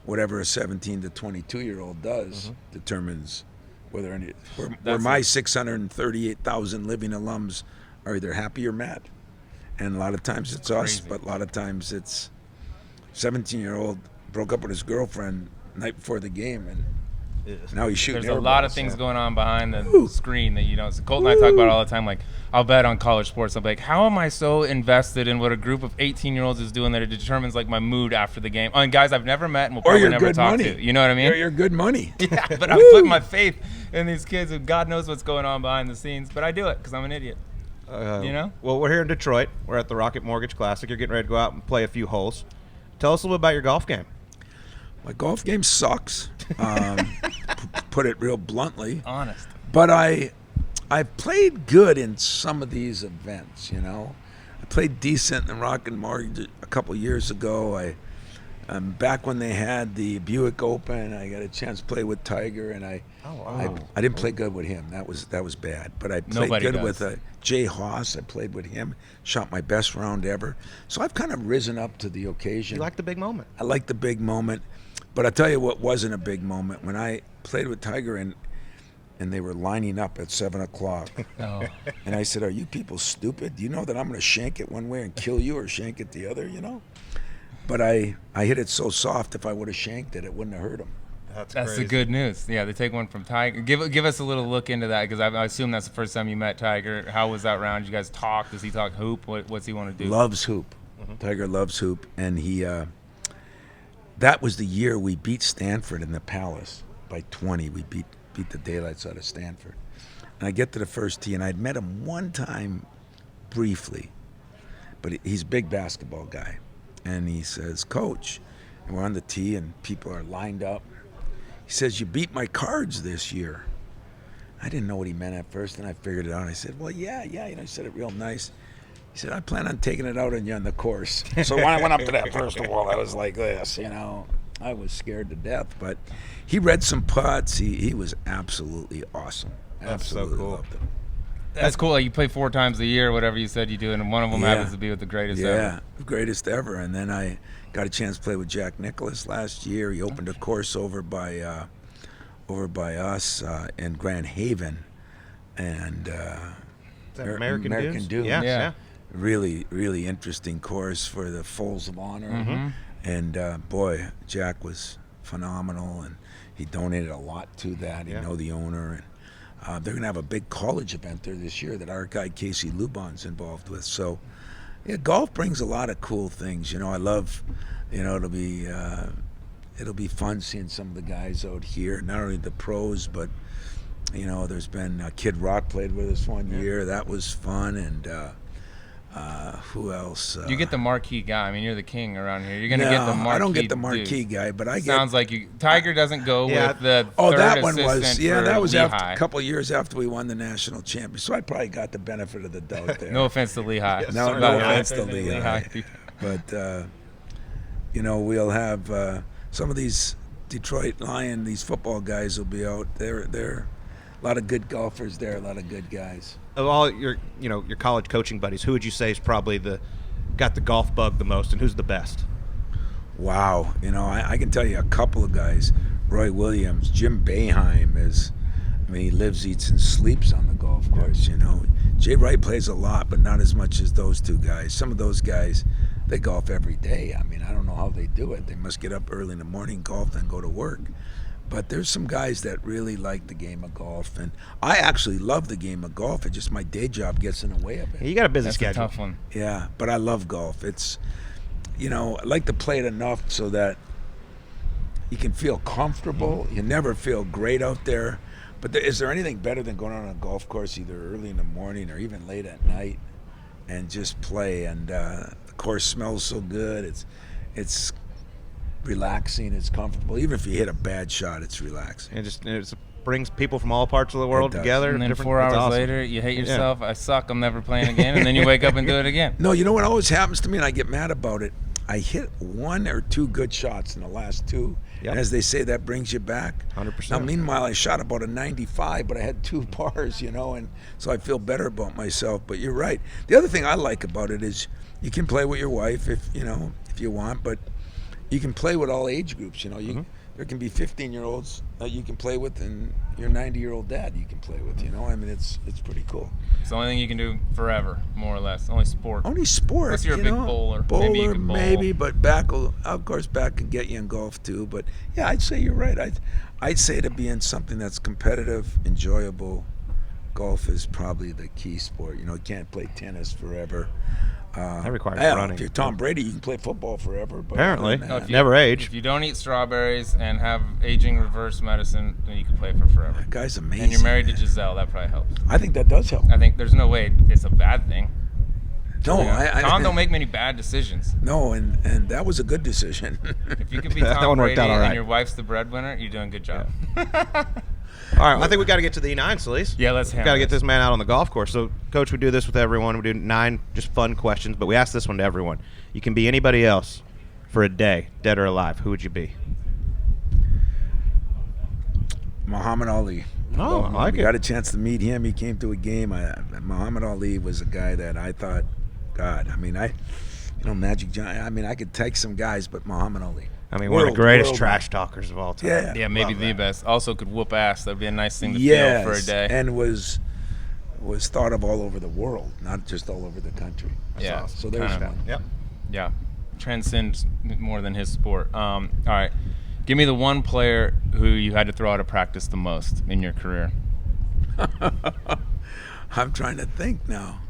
whatever a 17 to 22-year-old does determines whether where my 638,000 living alums are either happy or mad. And a lot of times it's us, but a lot of times it's 17-year-old broke up with his girlfriend night before the game, and now he's shooting. There's a lot of things going on behind the screen that you don't see. Colt and I talk about it all the time. Like, I'll bet on college sports. I'm like, how am I so invested in what a group of 18-year-olds is doing that it determines like my mood after the game? And guys I've never met and will probably never talk to. You know what I mean? You're good money. Yeah, but I'm putting my faith in these kids who God knows what's going on behind the scenes. But I do it because I'm an idiot. You know? Well, we're here in Detroit. We're at the Rocket Mortgage Classic. You're getting ready to go out and play a few holes. Tell us a little bit about your golf game. My golf game sucks. Put it real bluntly. Honest. But I've played good in some of these events, you know. I played decent in Rocket Mortgage a couple years ago. I back when they had the Buick Open, I got a chance to play with Tiger, and I didn't play good with him. That was bad. But I played Nobody good does. with Jay Haas. I played with him, shot my best round ever. So I've kind of risen up to the occasion. You like the big moment. I like the big moment. But I'll tell you what wasn't a big moment. When I played with Tiger and they were lining up at 7 o'clock. Oh. And I said, are you people stupid? Do you know that I'm going to shank it one way and kill you, or shank it the other, you know? But I hit it so soft, if I would have shanked it, it wouldn't have hurt him. That's crazy. the good news. Yeah, they take one from Tiger. Give us a little look into that, because I assume that's the first time you met Tiger. How was that round? You guys talk? Does he talk hoop? What's he want to do? Loves hoop. Tiger loves hoop. And he that was the year we beat Stanford in the Palace by 20. We beat the daylights out of Stanford. And I get to the first tee, and I'd met him one time briefly, but he's a big basketball guy. And he says, Coach, and we're on the tee, and people are lined up. He says, you beat my cards this year. I didn't know what he meant at first, and I figured it out. I said, well, yeah, you know, he said it real nice. He said, I plan on taking it out on you on the course. So when I went up to that first wall, I was like this, you know. I was scared to death, but he read some putts. He was absolutely awesome. Absolutely so cool. loved him. That's cool. Like, you play 4 times a year, whatever you said you do, and one of them happens to be with the greatest ever. Yeah, greatest ever. And then I got a chance to play with Jack Nicklaus last year. He opened a course over by us in Grand Haven, and American Dunes. Yeah. Really, really interesting course for the Folds of Honor. And boy, Jack was phenomenal, and he donated a lot to that. You know the owner, and they're going to have a big college event there this year that our guy Casey Lubon's involved with. So, yeah, golf brings a lot of cool things. You know, I love, you know, it'll be fun seeing some of the guys out here, not only the pros, but you know, there's been Kid Rock played with us one year. That was fun, and who else? You get the marquee guy. I mean, you're the king around here. You're gonna get the marquee. I don't get the marquee dude. guy, but I get. Sounds like you. Tiger doesn't go with the. Oh, third that one was. assistant Yeah, for that was Lehigh. after, a couple of years after we won the national championship. So I probably got the benefit of the doubt there. No offense to Lehigh. No offense to Lehigh. people. But you know, we'll have some of these Detroit Lion, these football guys will be out. They're a lot of good golfers there, a lot of good guys. Of all your college coaching buddies, who would you say is probably got the golf bug the most, and who's the best? Wow, you know, I can tell you a couple of guys. Roy Williams, Jim Boeheim is. I mean, he lives, eats, and sleeps on the golf course. You know, Jay Wright plays a lot, but not as much as those two guys. Some of those guys, they golf every day. I mean, I don't know how they do it. They must get up early in the morning, golf, then go to work. But there's some guys that really like the game of golf, and I actually love the game of golf. It's just my day job gets in the way of it. You got a busy That's schedule. a tough one. Yeah, but I love golf. It's, you know, I like to play it enough so that you can feel comfortable. You never feel great out there. But is there anything better than going out on a golf course either early in the morning or even late at night and just play? And the course smells so good. It's relaxing. It's comfortable. Even if you hit a bad shot, it's relaxing. And it brings people from all parts of the world together. And then different- 4 it's hours awesome. later, you hate yourself. I suck. I'm never playing again. And then you wake up and do it again. No, you know what always happens to me, and I get mad about it? I hit 1 or 2 good shots in the last 2. Yep. And as they say, that brings you back. 100%. Now, meanwhile, I shot about a 95, but I had 2 pars, you know, and so I feel better about myself. But you're right. The other thing I like about it is you can play with your wife if you want, but you can play with all age groups. You know, there can be 15-year-olds that you can play with, and your 90-year-old dad you can play with. You know, I mean, it's pretty cool. It's the only thing you can do forever, more or less. Only sport. Only sport. Unless you're a big bowler. Maybe you could bowl. Maybe, but back can get you in golf too. But yeah, I'd say you're right. I'd say to be in something that's competitive, enjoyable, golf is probably the key sport. You know, you can't play tennis forever. That requires running. If you're Tom Brady, you can play football forever. But Apparently. other than that, Never age. If you don't eat strawberries and have aging reverse medicine, then you can play for forever. that guy's amazing. And you're married to man. Giselle, that probably helps. I think that does help. I think there's no way it's a bad thing. No, Tom don't make many bad decisions. No, and that was a good decision. If you could be That Tom one worked Brady out all right. and your wife's the breadwinner, you're doing a good job. All right, I think we got to get to the E9, Celise. Yeah, let's We've hammer got to get this. this man out on the golf course. So, Coach, we do this with everyone. We do 9 just fun questions, but we ask this one to everyone. You can be anybody else. for a day, dead or alive, who would you be? Muhammad Ali. Oh, I like we it. got a chance to meet him. He came to a game. Muhammad Ali was a guy that I thought, God, I mean, Magic Johnson. I mean, I could take some guys, but Muhammad Ali. I mean, one of the greatest world. trash talkers of all time. Yeah, Yeah, maybe the best. Also could whoop ass. That'd be a nice thing to yes, feel for a day. and was thought of all over the world, not just all over the country. Yeah. awesome. So there's Kind of. one. Yep. Yeah, transcends more than his sport. All right, give me the one player who you had to throw out of practice the most in your career. I'm trying to think now.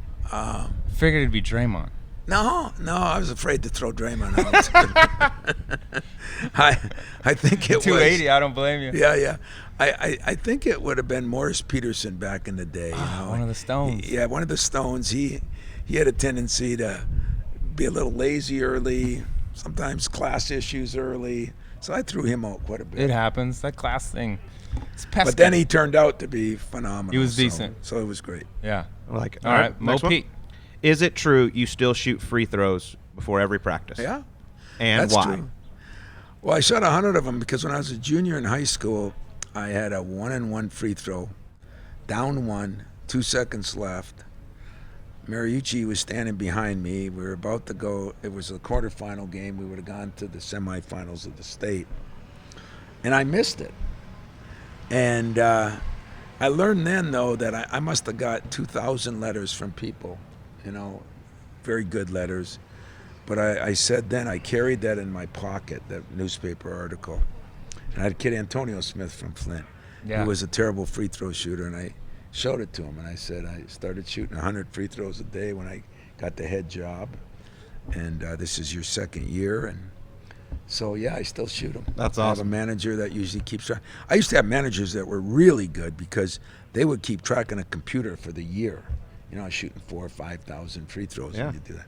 Figured it'd be Draymond. No, I was afraid to throw Draymond out. I think it was 280. I don't blame you. Yeah. I think it would have been Morris Peterson back in the day. One of the Stones. Yeah, one of the Stones. He had a tendency to be a little lazy early, sometimes class issues early. So I threw him out quite a bit. It happens. That class thing. It's pesky. But then he turned out to be phenomenal. He was decent. So it was great. Yeah. I like it. All right, Mo next one. Pete. Is it true you still shoot free throws before every practice? Yeah. And That's why? true. Well, I shot 100 of them because when I was a junior in high school, I had a 1-and-1 free throw, down 1, 2 seconds left. Mariucci was standing behind me. We were about to go. It was a quarterfinal game. We would have gone to the semifinals of the state. And I missed it. And I learned then, though, that I must have got 2,000 letters from people, very good letters. But I said then, I carried that in my pocket, that newspaper article. And I had kid Antonio Smith from Flint, Yeah. who was a terrible free throw shooter, and I showed it to him, and I said I started shooting 100 free throws a day when I got the head job, and this is your second year, and so yeah, I still shoot them. That's I have awesome. a manager that usually keeps track. I used to have managers that were really good because they would keep track on a computer for the year. I was shooting 4,000 or 5,000 free throws Yeah. when you do that.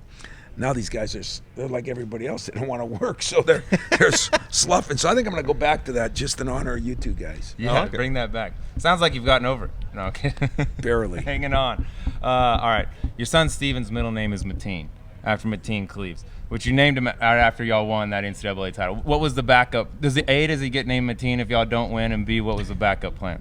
Now these guys they're like everybody else. They don't want to work, so they're sloughing. So I think I'm going to go back to that just in honor of you two guys. Yeah, okay. bring that back. Sounds like you've gotten over it. No, okay. Barely. Hanging on. All right. Your son Steven's middle name is Mateen, after Mateen Cleaves, which you named him after y'all won that NCAA title. What was the backup? Does he get named Mateen if y'all don't win? And B, what was the backup plan?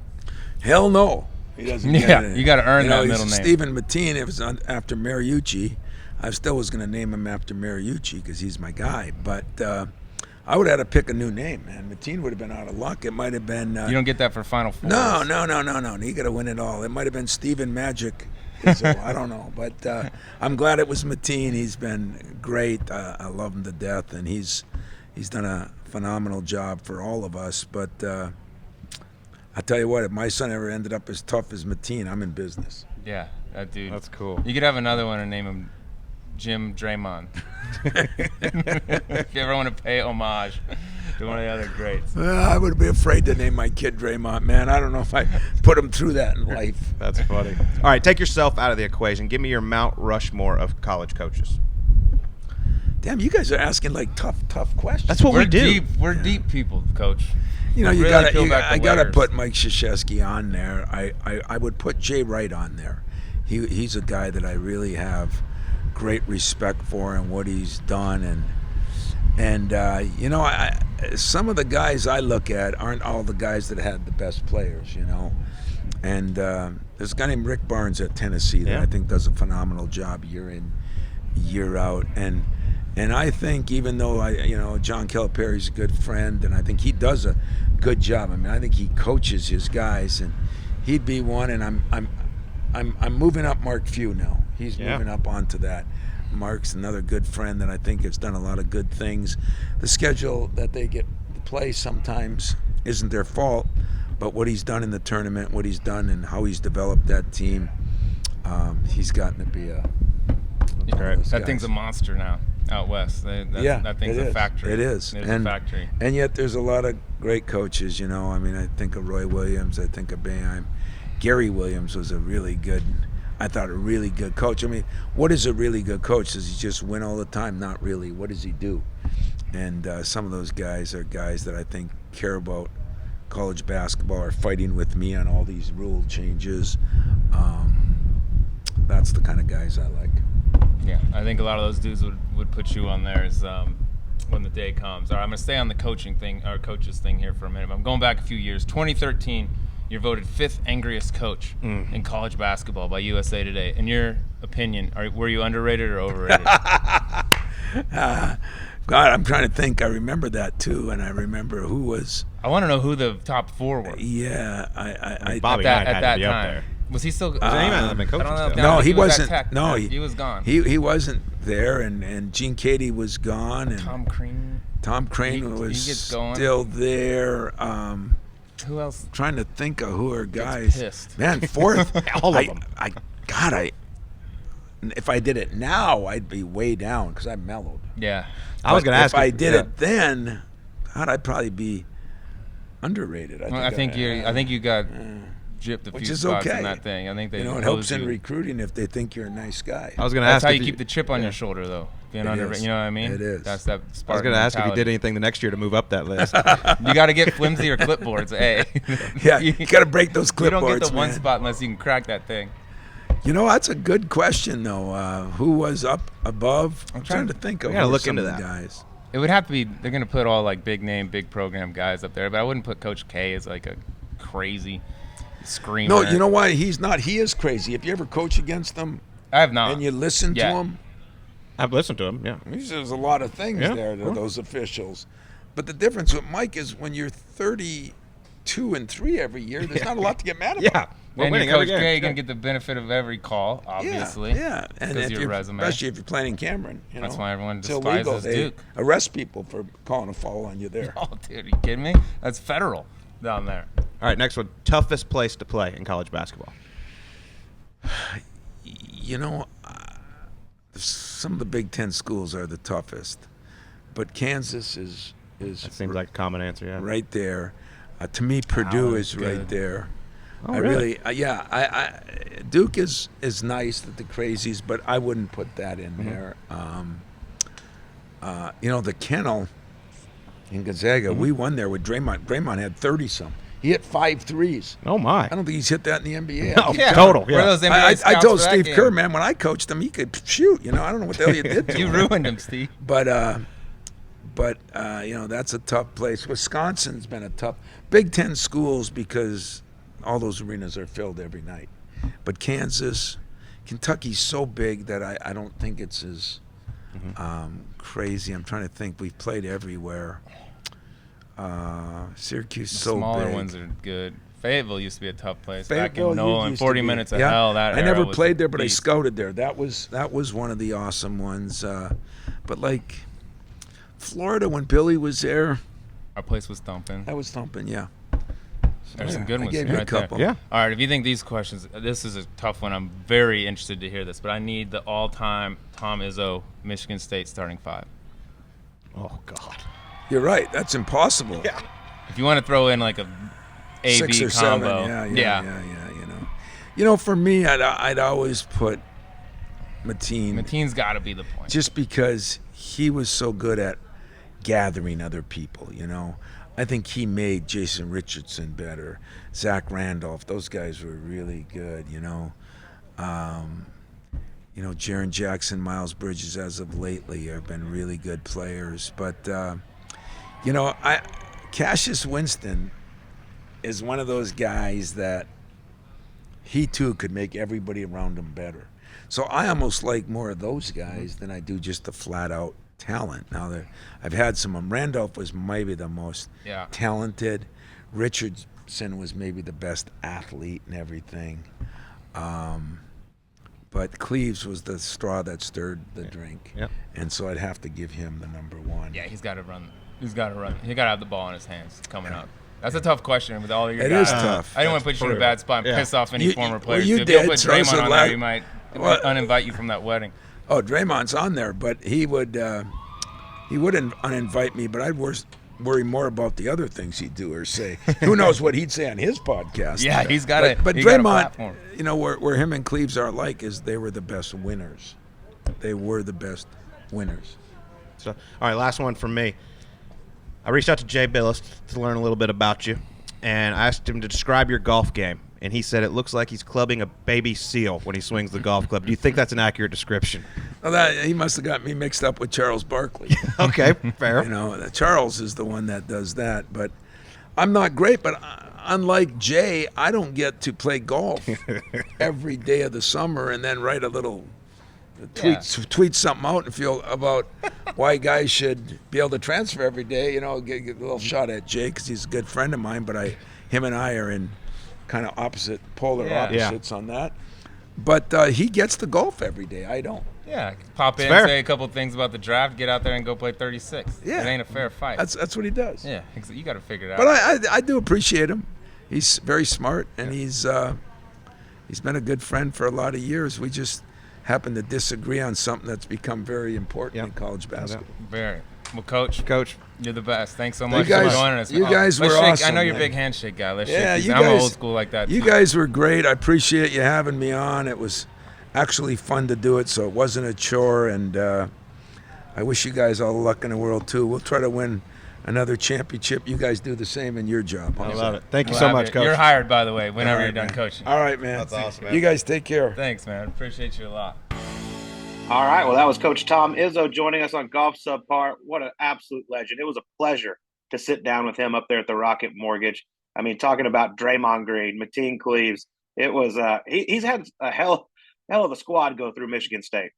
Hell no. He doesn't get Yeah, it. you got to earn that middle he's name. Stephen Mateen. It was after Mariucci. I still was going to name him after Mariucci because he's my guy. But I would have had to pick a new name, man. Mateen would have been out of luck. It might have been. You don't get that for Final Four. No. You got to win it all. It might have been Stephen Magic. So I don't know. But I'm glad it was Mateen. He's been great. I love him to death. And he's done a phenomenal job for all of us. But I tell you what, if my son ever ended up as tough as Mateen, I'm in business. Yeah, that dude. That's cool. You could have another one and name him Jim Draymond. If you ever want to pay homage to one of the other greats. I would be afraid to name my kid Draymond, man. I don't know if I put him through that in life. That's funny. All right, take yourself out of the equation. Give me your Mount Rushmore of college coaches. Damn, you guys are asking like tough questions. That's what We're we do. deep. We're deep people, Coach. You know, Really peel back the I gotta layers. put Mike Krzyzewski on there. I would put Jay Wright on there. He's a guy that I really have great respect for and what he's done, and some of the guys I look at aren't all the guys that had the best players, and there's a guy named Rick Barnes at Tennessee that Yeah. I think does a phenomenal job year in, year out, and I think even though John Calipari's a good friend, and I think he does a good job. I mean, I think he coaches his guys, and he'd be one. And I'm moving up Mark Few now. He's moving up onto that. Mark's another good friend that I think has done a lot of good things. The schedule that they get to play sometimes isn't their fault, but what he's done in the tournament, what he's done, and how he's developed that team, he's gotten to be That thing's a monster now out west. That thing's it a is. factory. It is. It's a factory. And yet there's a lot of great coaches, I mean, I think of Roy Williams. I think of Boeheim. Gary Williams was a really good coach. I mean, what is a really good coach? Does he just win all the time? Not really. What does he do? And some of those guys are guys that I think care about college basketball, are fighting with me on all these rule changes. That's the kind of guys I like. Yeah, I think a lot of those dudes would put you on there as when the day comes. All right, I'm going to stay on the coaching thing, or coaches thing here for a minute. I'm going back a few years. 2013, you're voted 5th angriest coach in college basketball by USA Today. In your opinion, were you underrated or overrated? God, I'm trying to think. I remember that too, and I remember who was. I want to know who the top 4 were. Yeah, Bobby at Knight had that to be up time. there. Was he still? Was he might have been coaching I don't know. still. No, he was at wasn't. Tech. No, he was gone. He wasn't there, and Gene Cady was gone, and Tom Crane. Tom Crane He was gets going. still there. Who else? Trying to think of who are guys. Pissed. Man, 4th. All of them. If I did it now, I'd be way down because I mellowed. Yeah. I was going to ask if I you- did yeah. it then, God, I'd probably be underrated. I think you got gypped a Which few is spots okay. in that thing. I think they it helps hosed in you. recruiting if they think you're a nice guy. I was going to That's ask how if you keep the chip on your shoulder, though. Being It under, is. you know what I mean? It is. That's that I was Spartan going to ask if you mentality. did anything the next year to move up that list. You got to get flimsier clipboards. Hey. Yeah, you got to break those clipboards, You don't get the one man. spot unless you can crack that thing. You know, that's a good question, though. Who was up above? I'm trying to think of We gotta who look some into of the that. guys. It would have to be. They're gonna put all like big name, big program guys up there, but I wouldn't put Coach K as like a crazy screamer. No, you know why he's not? He is crazy. If you ever coach against him I have not. and you listen to Yeah. him, I've listened to him, yeah. there's a lot of things Yeah, there to sure. those officials. But the difference with Mike is when you're 32 and 3 every year, there's not a lot to get mad about. Yeah. We're and winning your every Coach game. K, you're gonna get the benefit of every call, obviously. Yeah, and because if of your you're, resume. especially if you're playing in Cameron, you That's know, why everyone it's despises illegal. They Duke. arrest people for calling a foul on you there. Oh, dude, are you kidding me? That's federal down there. All right, next one. Toughest place to play in college basketball. You know, some of the Big Ten schools are the toughest, but Kansas is That seems like a common answer, yeah. right there. To me, Purdue is is right good. there. Oh, I really? I Duke is nice at the crazies, but I wouldn't put that in there. You know, the Kennel in Gonzaga, we won there with Draymond. Draymond had 30-some. He hit 5 threes. Oh, my. I don't think he's hit that in the NBA. No, Yeah. total, Where are yeah. those NBA I scouts told for that Steve game? Kerr, man, when I coached him, he could shoot. You know, I don't know what the hell you did to You him. ruined him, Steve. But you know, that's a tough place. Wisconsin's been a tough Big Ten schools because all those arenas are filled every night. But Kansas, Kentucky's so big that I don't think it's as crazy. I'm trying to think. We've played everywhere. Syracuse is so Smaller big. ones are good. Fayetteville used to be a tough place. Fayetteville Back in Nolan, used to 40 be- minutes of yeah. hell. That I era never was played a there, but I beast. scouted there. That was one of the awesome ones. But like Florida, when Billy was there, Our place was thumping. that was thumping. Yeah, There's some good I ones gave you a right there. couple. Yeah. All right, if you think these questions, this is a tough one. I'm very interested to hear this, but I need the all-time Tom Izzo Michigan State starting 5. Oh, God. You're right. That's impossible. Yeah. If you want to throw in like a A-B 6 or combo. 7. Yeah. You know, for me, I'd always put Mateen, Mateen's got to be the point. just because he was so good at gathering other people. You know, I think he made Jason Richardson better, Zach Randolph. Those guys were really good. You know, Jaren Jackson, Miles Bridges, as of lately, have been really good players. But you know, Cassius Winston is one of those guys that he too could make everybody around him better. So I almost like more of those guys than I do just the flat out talent. Now I've had some of them. Randolph was maybe the most Yeah. talented. Richardson was maybe the best athlete and everything. But Cleaves was the straw that stirred the drink. Yep. And so I'd have to give him the number 1. Yeah, he's got to run. He's got to run. He got to have the ball in his hands coming up. That's a tough question with all your It guys. is tough. I didn't want to put you in a bad spot and Yeah. piss off any You- former well, players. you If you did, put so I Draymond said on la- there, you might Well- uninvite you from that wedding. Oh, Draymond's on there, but he would uninvite me, but I'd worry more about the other things he'd do or say. Who knows what he'd say on his podcast? Yeah, he's got a But he got a Draymond, platform. you know, where him and Cleaves are alike is they were the best winners. They were the best winners. So, all right, last one from me. I reached out to Jay Billis to learn a little bit about you, and I asked him to describe your golf game and he said it looks like he's clubbing a baby seal when he swings the golf club. Do you think that's an accurate description? Well, he must have got me mixed up with Charles Barkley. Okay, fair. Charles is the one that does that, but I'm not great. But unlike Jay, I don't get to play golf every day of the summer and then write a little tweet something out and feel about why guys should be able to transfer every day. Get a little shot at Jay because he's a good friend of mine, but him and I are in kind of polar opposites on that. But he gets the golf every day. I don't. Yeah, pop in, say a couple things about the draft, get out there and go play 36. Yeah. It ain't a fair fight. That's what he does. Yeah, you got to figure it out. But I do appreciate him. He's very smart, and he's been a good friend for a lot of years. We just happen to disagree on something that's become very important in college basketball. Very. Well, Coach, you're the best. Thanks so much for joining us. You guys were awesome. I know you're a big handshake guy. Let's shake. I'm old school like that. You guys were great. I appreciate you having me on. It was actually fun to do it, so it wasn't a chore, and I wish you guys all the luck in the world, too. We'll try to win another championship. You guys do the same in your job. I love it. Thank you so much, Coach. You're hired, by the way, whenever you're done coaching. All right, man. That's awesome, man. You guys take care. Thanks, man. Appreciate you a lot. All right. Well, that was Coach Tom Izzo joining us on Golf Subpar. What an absolute legend. It was a pleasure to sit down with him up there at the Rocket Mortgage. I mean, talking about Draymond Green, Mateen Cleaves. It was he's had a hell of a squad go through Michigan State.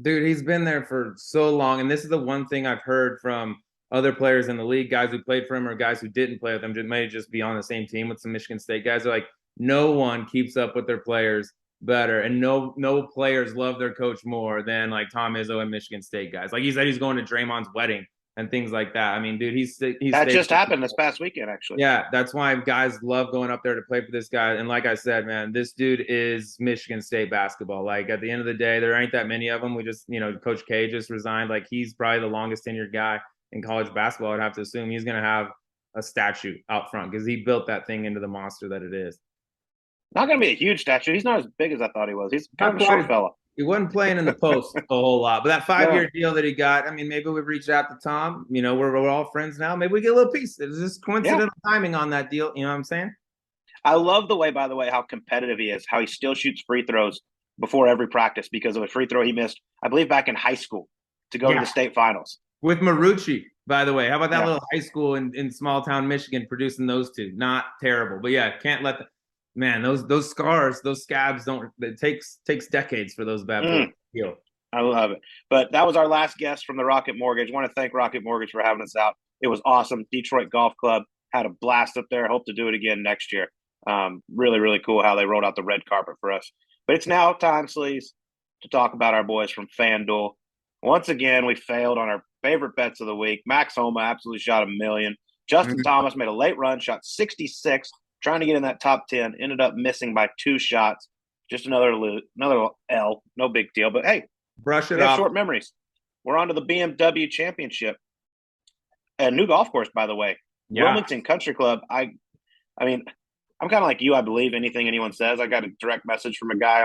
Dude, he's been there for so long. And this is the one thing I've heard from other players in the league, guys who played for him or guys who didn't play with him, may just be on the same team with some Michigan State guys. They're like, no one keeps up with their players better, and no players love their coach more than like Tom Izzo and Michigan State guys. Like he said, he's going to Draymond's wedding and things like that. I mean, dude, he's that just happened this past weekend, actually. Yeah, that's why guys love going up there to play for this guy. And like I said, man, this dude is Michigan State basketball. Like at the end of the day, there ain't that many of them. We just, Coach K just resigned. Like he's probably the longest tenured guy in college basketball. I'd have to assume he's going to have a statue out front because he built that thing into the monster that it is. Not going to be a huge statue. He's not as big as I thought he was. He's kind of a short fella. He wasn't playing in the post a whole lot. But that 5-year deal that he got, I mean, maybe we reached out to Tom. We're all friends now. Maybe we get a little piece. It was just coincidental timing on that deal. You know what I'm saying? I love the way, by the way, how competitive he is, how he still shoots free throws before every practice because of a free throw he missed, I believe, back in high school to go to the state finals. With Marucci, by the way. How about that little high school in small town Michigan producing those two? Not terrible. But, can't let – man, those scars, those scabs it takes decades for those bad boys to heal. I love it. But that was our last guest from the Rocket Mortgage. I want to thank Rocket Mortgage for having us out. It was awesome. Detroit Golf Club had a blast up there. Hope to do it again next year. Really, really cool how they rolled out the red carpet for us. But it's now time, Sleaze, to talk about our boys from Fanduel. Once again, we failed on our favorite bets of the week. Max Homa absolutely shot $1 million. Justin Thomas made a late run, shot 66. Trying to get in that top 10, ended up missing by 2 shots. Just another L, no big deal. But hey, brush it off. Short memories. We're on to the Bmw Championship, a new golf course, by the way. Yeah. Wilmington Country Club. I mean, I'm kind of like you. I believe anything anyone says. I got a direct message from a guy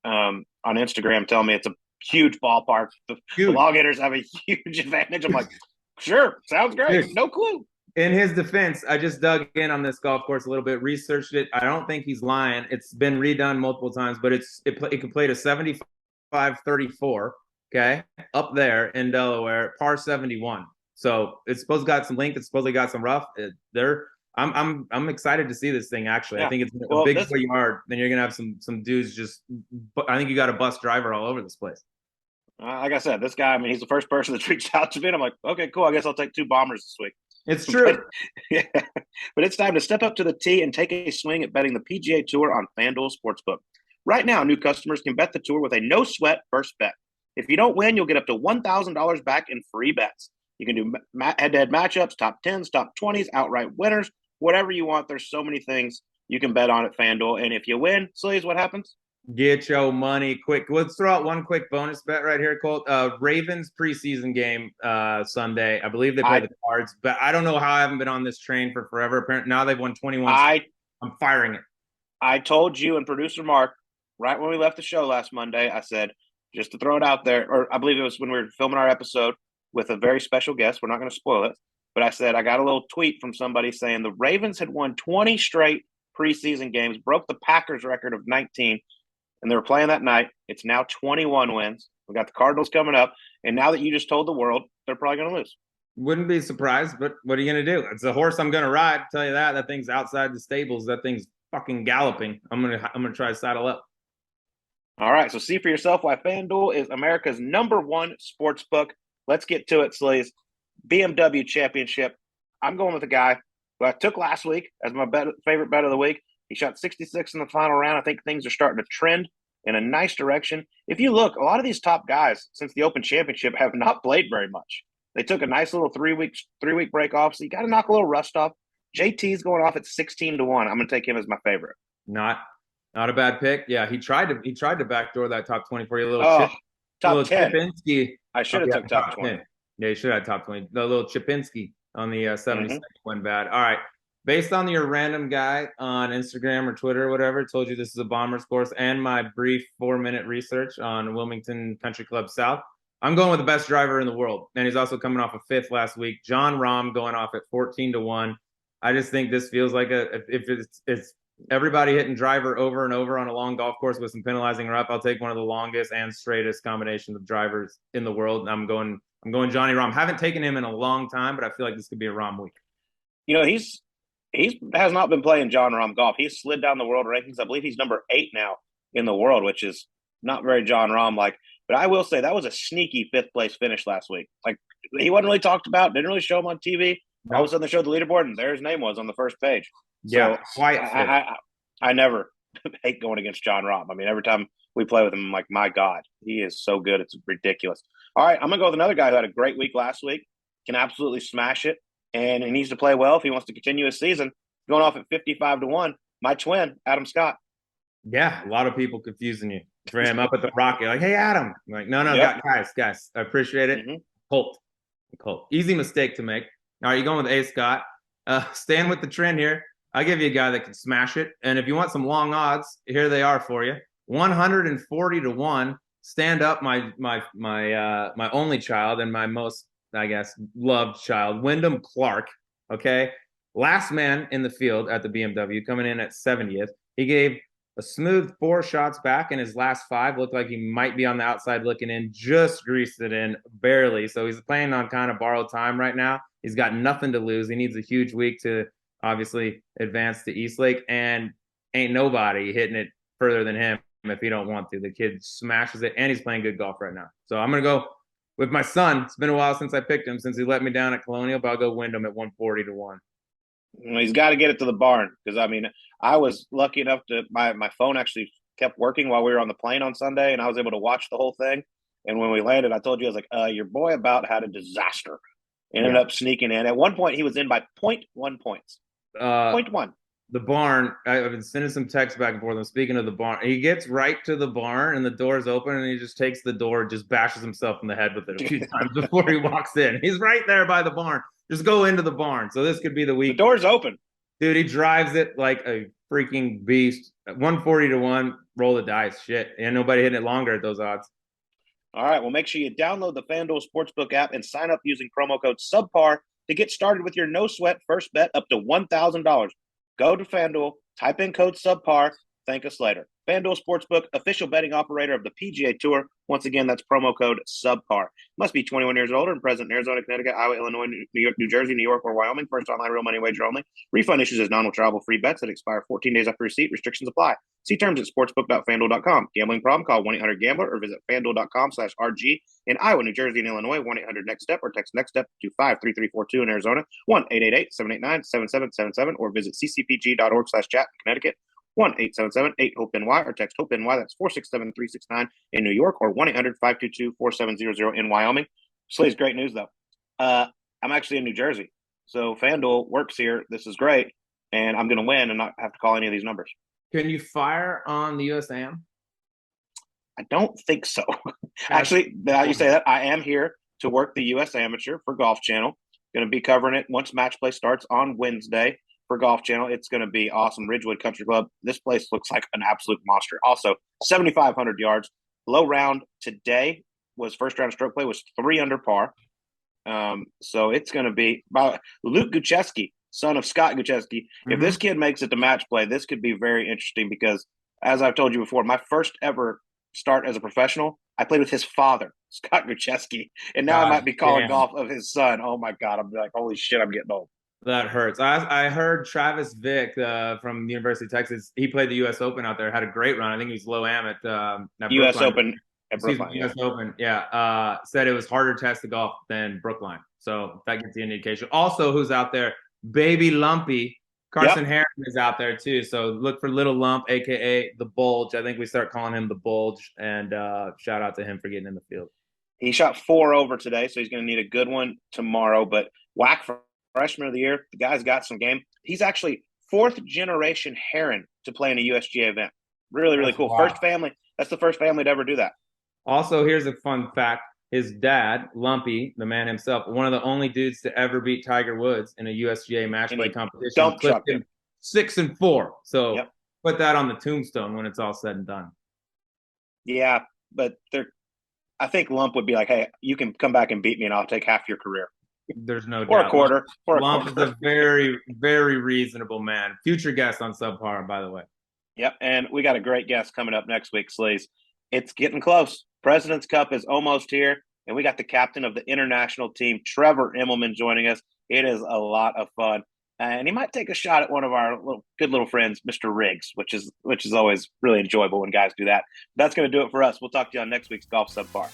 on Instagram telling me it's a huge ballpark. The log hitters have a huge advantage. I'm like, sure, sounds great. No clue. In his defense, I just dug in on this golf course a little bit, researched it. I don't think he's lying. It's been redone multiple times, but it can play to 75-34, okay, up there in Delaware, par 71. So it's supposed to got some length. It's supposedly got some rough. I'm excited to see this thing. Actually, I think it's a big yard. Then you're gonna have some dudes just. I think you got a bus driver all over this place. Like I said, this guy. I mean, he's the first person that's reached out to me. And I'm like, okay, cool. I guess I'll take 2 bombers this week. It's true. But it's time to step up to the tee and take a swing at betting the PGA Tour on Fanduel Sportsbook. Right now, new customers can bet the tour with a no-sweat first bet. If you don't win, you'll get up to $1,000 back in free bets. You can do head-to-head matchups, top 10s, top 20s, outright winners, whatever you want. There's so many things you can bet on at Fanduel. And if you win, Sleaze, what happens? Get your money quick. Let's throw out one quick bonus bet right here, Colt. Ravens preseason game Sunday. I believe they play the Cards, but I don't know how I haven't been on this train for forever. Apparently now they've won 21. I'm firing it. I told you and producer Mark right when we left the show last Monday. I said just to throw it out there, or I believe it was when we were filming our episode with a very special guest. We're not going to spoil it, but I said I got a little tweet from somebody saying the Ravens had won 20 straight preseason games, broke the Packers record of 19, and they were playing that night. It's now 21 wins. We got the Cardinals coming up, and now that you just told the world, they're probably going to lose. Wouldn't be surprised, but what are you going to do? It's a horse I'm going to ride. Tell you that. That thing's outside the stables. That thing's fucking galloping. I'm gonna try to saddle up. All right, so see for yourself why FanDuel is America's #1 sports book. Let's get to it, Sleaze. Bmw Championship. I'm going with a guy who I took last week as my favorite bet of the week. He shot 66 in the final round. I think things are starting to trend in a nice direction. If you look, a lot of these top guys since the Open Championship have not played very much. They took a nice little three-week break off, so you got to knock a little rust off. JT's going off at 16 to 1. I'm going to take him as my favorite. Not a bad pick. Yeah, he tried to backdoor that top 20 for you. Top 10. Chipinski. I should have took top 20. 10. Yeah, you should have top 20. The little Chipinski on the 72nd went bad. All right. Based on your random guy on Instagram or Twitter or whatever, told you this is a Bombers course, and my brief 4-minute research on Wilmington Country Club South, I'm going with the best driver in the world. And he's also coming off a 5th last week. Jon Rahm going off at 14 to 1. I just think this feels like if it's everybody hitting driver over and over on a long golf course with some penalizing her up, I'll take one of the longest and straightest combinations of drivers in the world. I'm going Johnny Rahm. Haven't taken him in a long time, but I feel like this could be a Rahm week. You know, he has not been playing Jon Rahm golf. He's slid down the world rankings. I believe he's number 8 now in the world, which is not very Jon Rahm like. But I will say that was a sneaky 5th place finish last week. Like, he wasn't really talked about, didn't really show him on TV. All of a sudden they showed the leaderboard, and there his name was on the first page. Yeah, so I never hate going against Jon Rahm. I mean, every time we play with him, I'm like, my God, he is so good. It's ridiculous. All right, I'm going to go with another guy who had a great week last week, can absolutely smash it, and he needs to play well if he wants to continue his season. Going off at 55 to 1, my twin, Adam Scott. Yeah, a lot of people confusing you. Ram up at the Rocket, like, hey, Adam. I'm like, no, Yep. guys, I appreciate it. Colt. Easy mistake to make. All right, you're going with A. Scott. Staying with the trend here. I'll give you a guy that can smash it. And if you want some long odds, here they are for you. 140 to 1. Stand up, my only child and my most, I guess, loved child, Wyndham Clark. Okay. Last man in the field at the BMW, coming in at 70th. He gave a smooth 4 shots back in his last 5. Looked like he might be on the outside looking in, just greased it in barely. So he's playing on kind of borrowed time right now. He's got nothing to lose. He needs a huge week to obviously advance to Eastlake, and ain't nobody hitting it further than him if he don't want to. The kid smashes it, and he's playing good golf right now. So I'm going to go with my son. It's been a while since I picked him, since he let me down at Colonial, but I'll go Wyndham at 140 to 1. He's got to get it to the barn, because, I mean, I was lucky enough to my phone actually kept working while we were on the plane on Sunday, and I was able to watch the whole thing. And when we landed, I told you, I was like, your boy about had a disaster. Ended up sneaking in. At one point, he was in by 0.1 points. 0.1. The barn, I've been sending some texts back and forth. I'm speaking of the barn. He gets right to the barn, and the door's open, and he just takes the door, just bashes himself in the head with it a few times before he walks in. He's right there by the barn. Just go into the barn. So this could be the week. The door's open. Dude, he drives it like a freaking beast. 140 to 1, roll the dice. Shit. And nobody hitting it longer at those odds. All right. Well, make sure you download the FanDuel Sportsbook app and sign up using promo code Subpar to get started with your no-sweat first bet up to $1,000. Go to FanDuel, type in code Subpar. Thank us later. FanDuel Sportsbook, official betting operator of the PGA Tour. Once again, that's promo code Subpar. Must be 21 years old and present in Arizona, Connecticut, Iowa, Illinois, New York, New Jersey, New York, or Wyoming. First online real money wager only. Refund issues as non-withdrawable free bets that expire 14 days after receipt. Restrictions apply. See terms at sportsbook.fanduel.com. Gambling problem? Call 1-800-GAMBLER or visit fanduel.com/RG in Iowa, New Jersey, and Illinois. 1-800-NEXT-STEP or text NEXT-STEP to 53342 in Arizona. 1-888-789-7777 or visit ccpg.org/chat in Connecticut. 1-877-8-HOPE-NY or text HOPE-NY. That's 467-369 in New York, or 1-800-522-4700 in Wyoming. Slay's great news, though. I'm actually in New Jersey, so FanDuel works here. This is great, and I'm going to win and not have to call any of these numbers. Can you fire on the USAM? I don't think so. Actually, now you say that, I am here to work the U.S. Amateur for Golf Channel. Going to be covering it once match play starts on Wednesday for Golf Channel. It's going to be awesome. Ridgewood Country Club. This place looks like an absolute monster. Also, 7,500 yards. Low round today was first round stroke play was 3 under par. So it's going to be Luke Gucheski, son of Scott Gucheski. If this kid makes it to match play, this could be very interesting because, as I've told you before, my first ever start as a professional, I played with his father, Scott Gucheski, and now I might be calling golf of his son. Oh my God, I'm like, holy shit, I'm getting old. That hurts. I heard Travis Vick from the University of Texas. He played the U.S. Open out there. Had a great run. I think he was low am at U.S. Brookline. Open at Brookline. U.S. Open. Yeah. Said it was harder test to golf than Brookline. So that gives you an indication. Also, who's out there? Baby Lumpy. Carson Harris is out there too. So look for Little Lump, aka the Bulge. I think we start calling him the Bulge. And shout out to him for getting in the field. He shot 4 over today, so he's going to need a good one tomorrow. But whack for freshman of the year, the guy's got some game. He's actually 4th generation Heron to play in a USGA event. Really, really cool. Wow. First family. That's the first family to ever do that. Also, here's a fun fact. His dad, Lumpy, the man himself, one of the only dudes to ever beat Tiger Woods in a USGA match play competition. Dump truck him 6-4. So put that on the tombstone when it's all said and done. Yeah, but I think Lump would be like, hey, you can come back and beat me and I'll take half your career. There's no doubt. Or a quarter. Lump is a very, very reasonable man. Future guest on Subpar, by the way. Yep, and we got a great guest coming up next week, Sleaze. It's getting close. President's Cup is almost here, and we got the captain of the international team, Trevor Immelman, joining us. It is a lot of fun, and he might take a shot at one of our good little friends, Mr. Riggs, which is always really enjoyable when guys do that. That's going to do it for us. We'll talk to you on next week's Golf Subpar.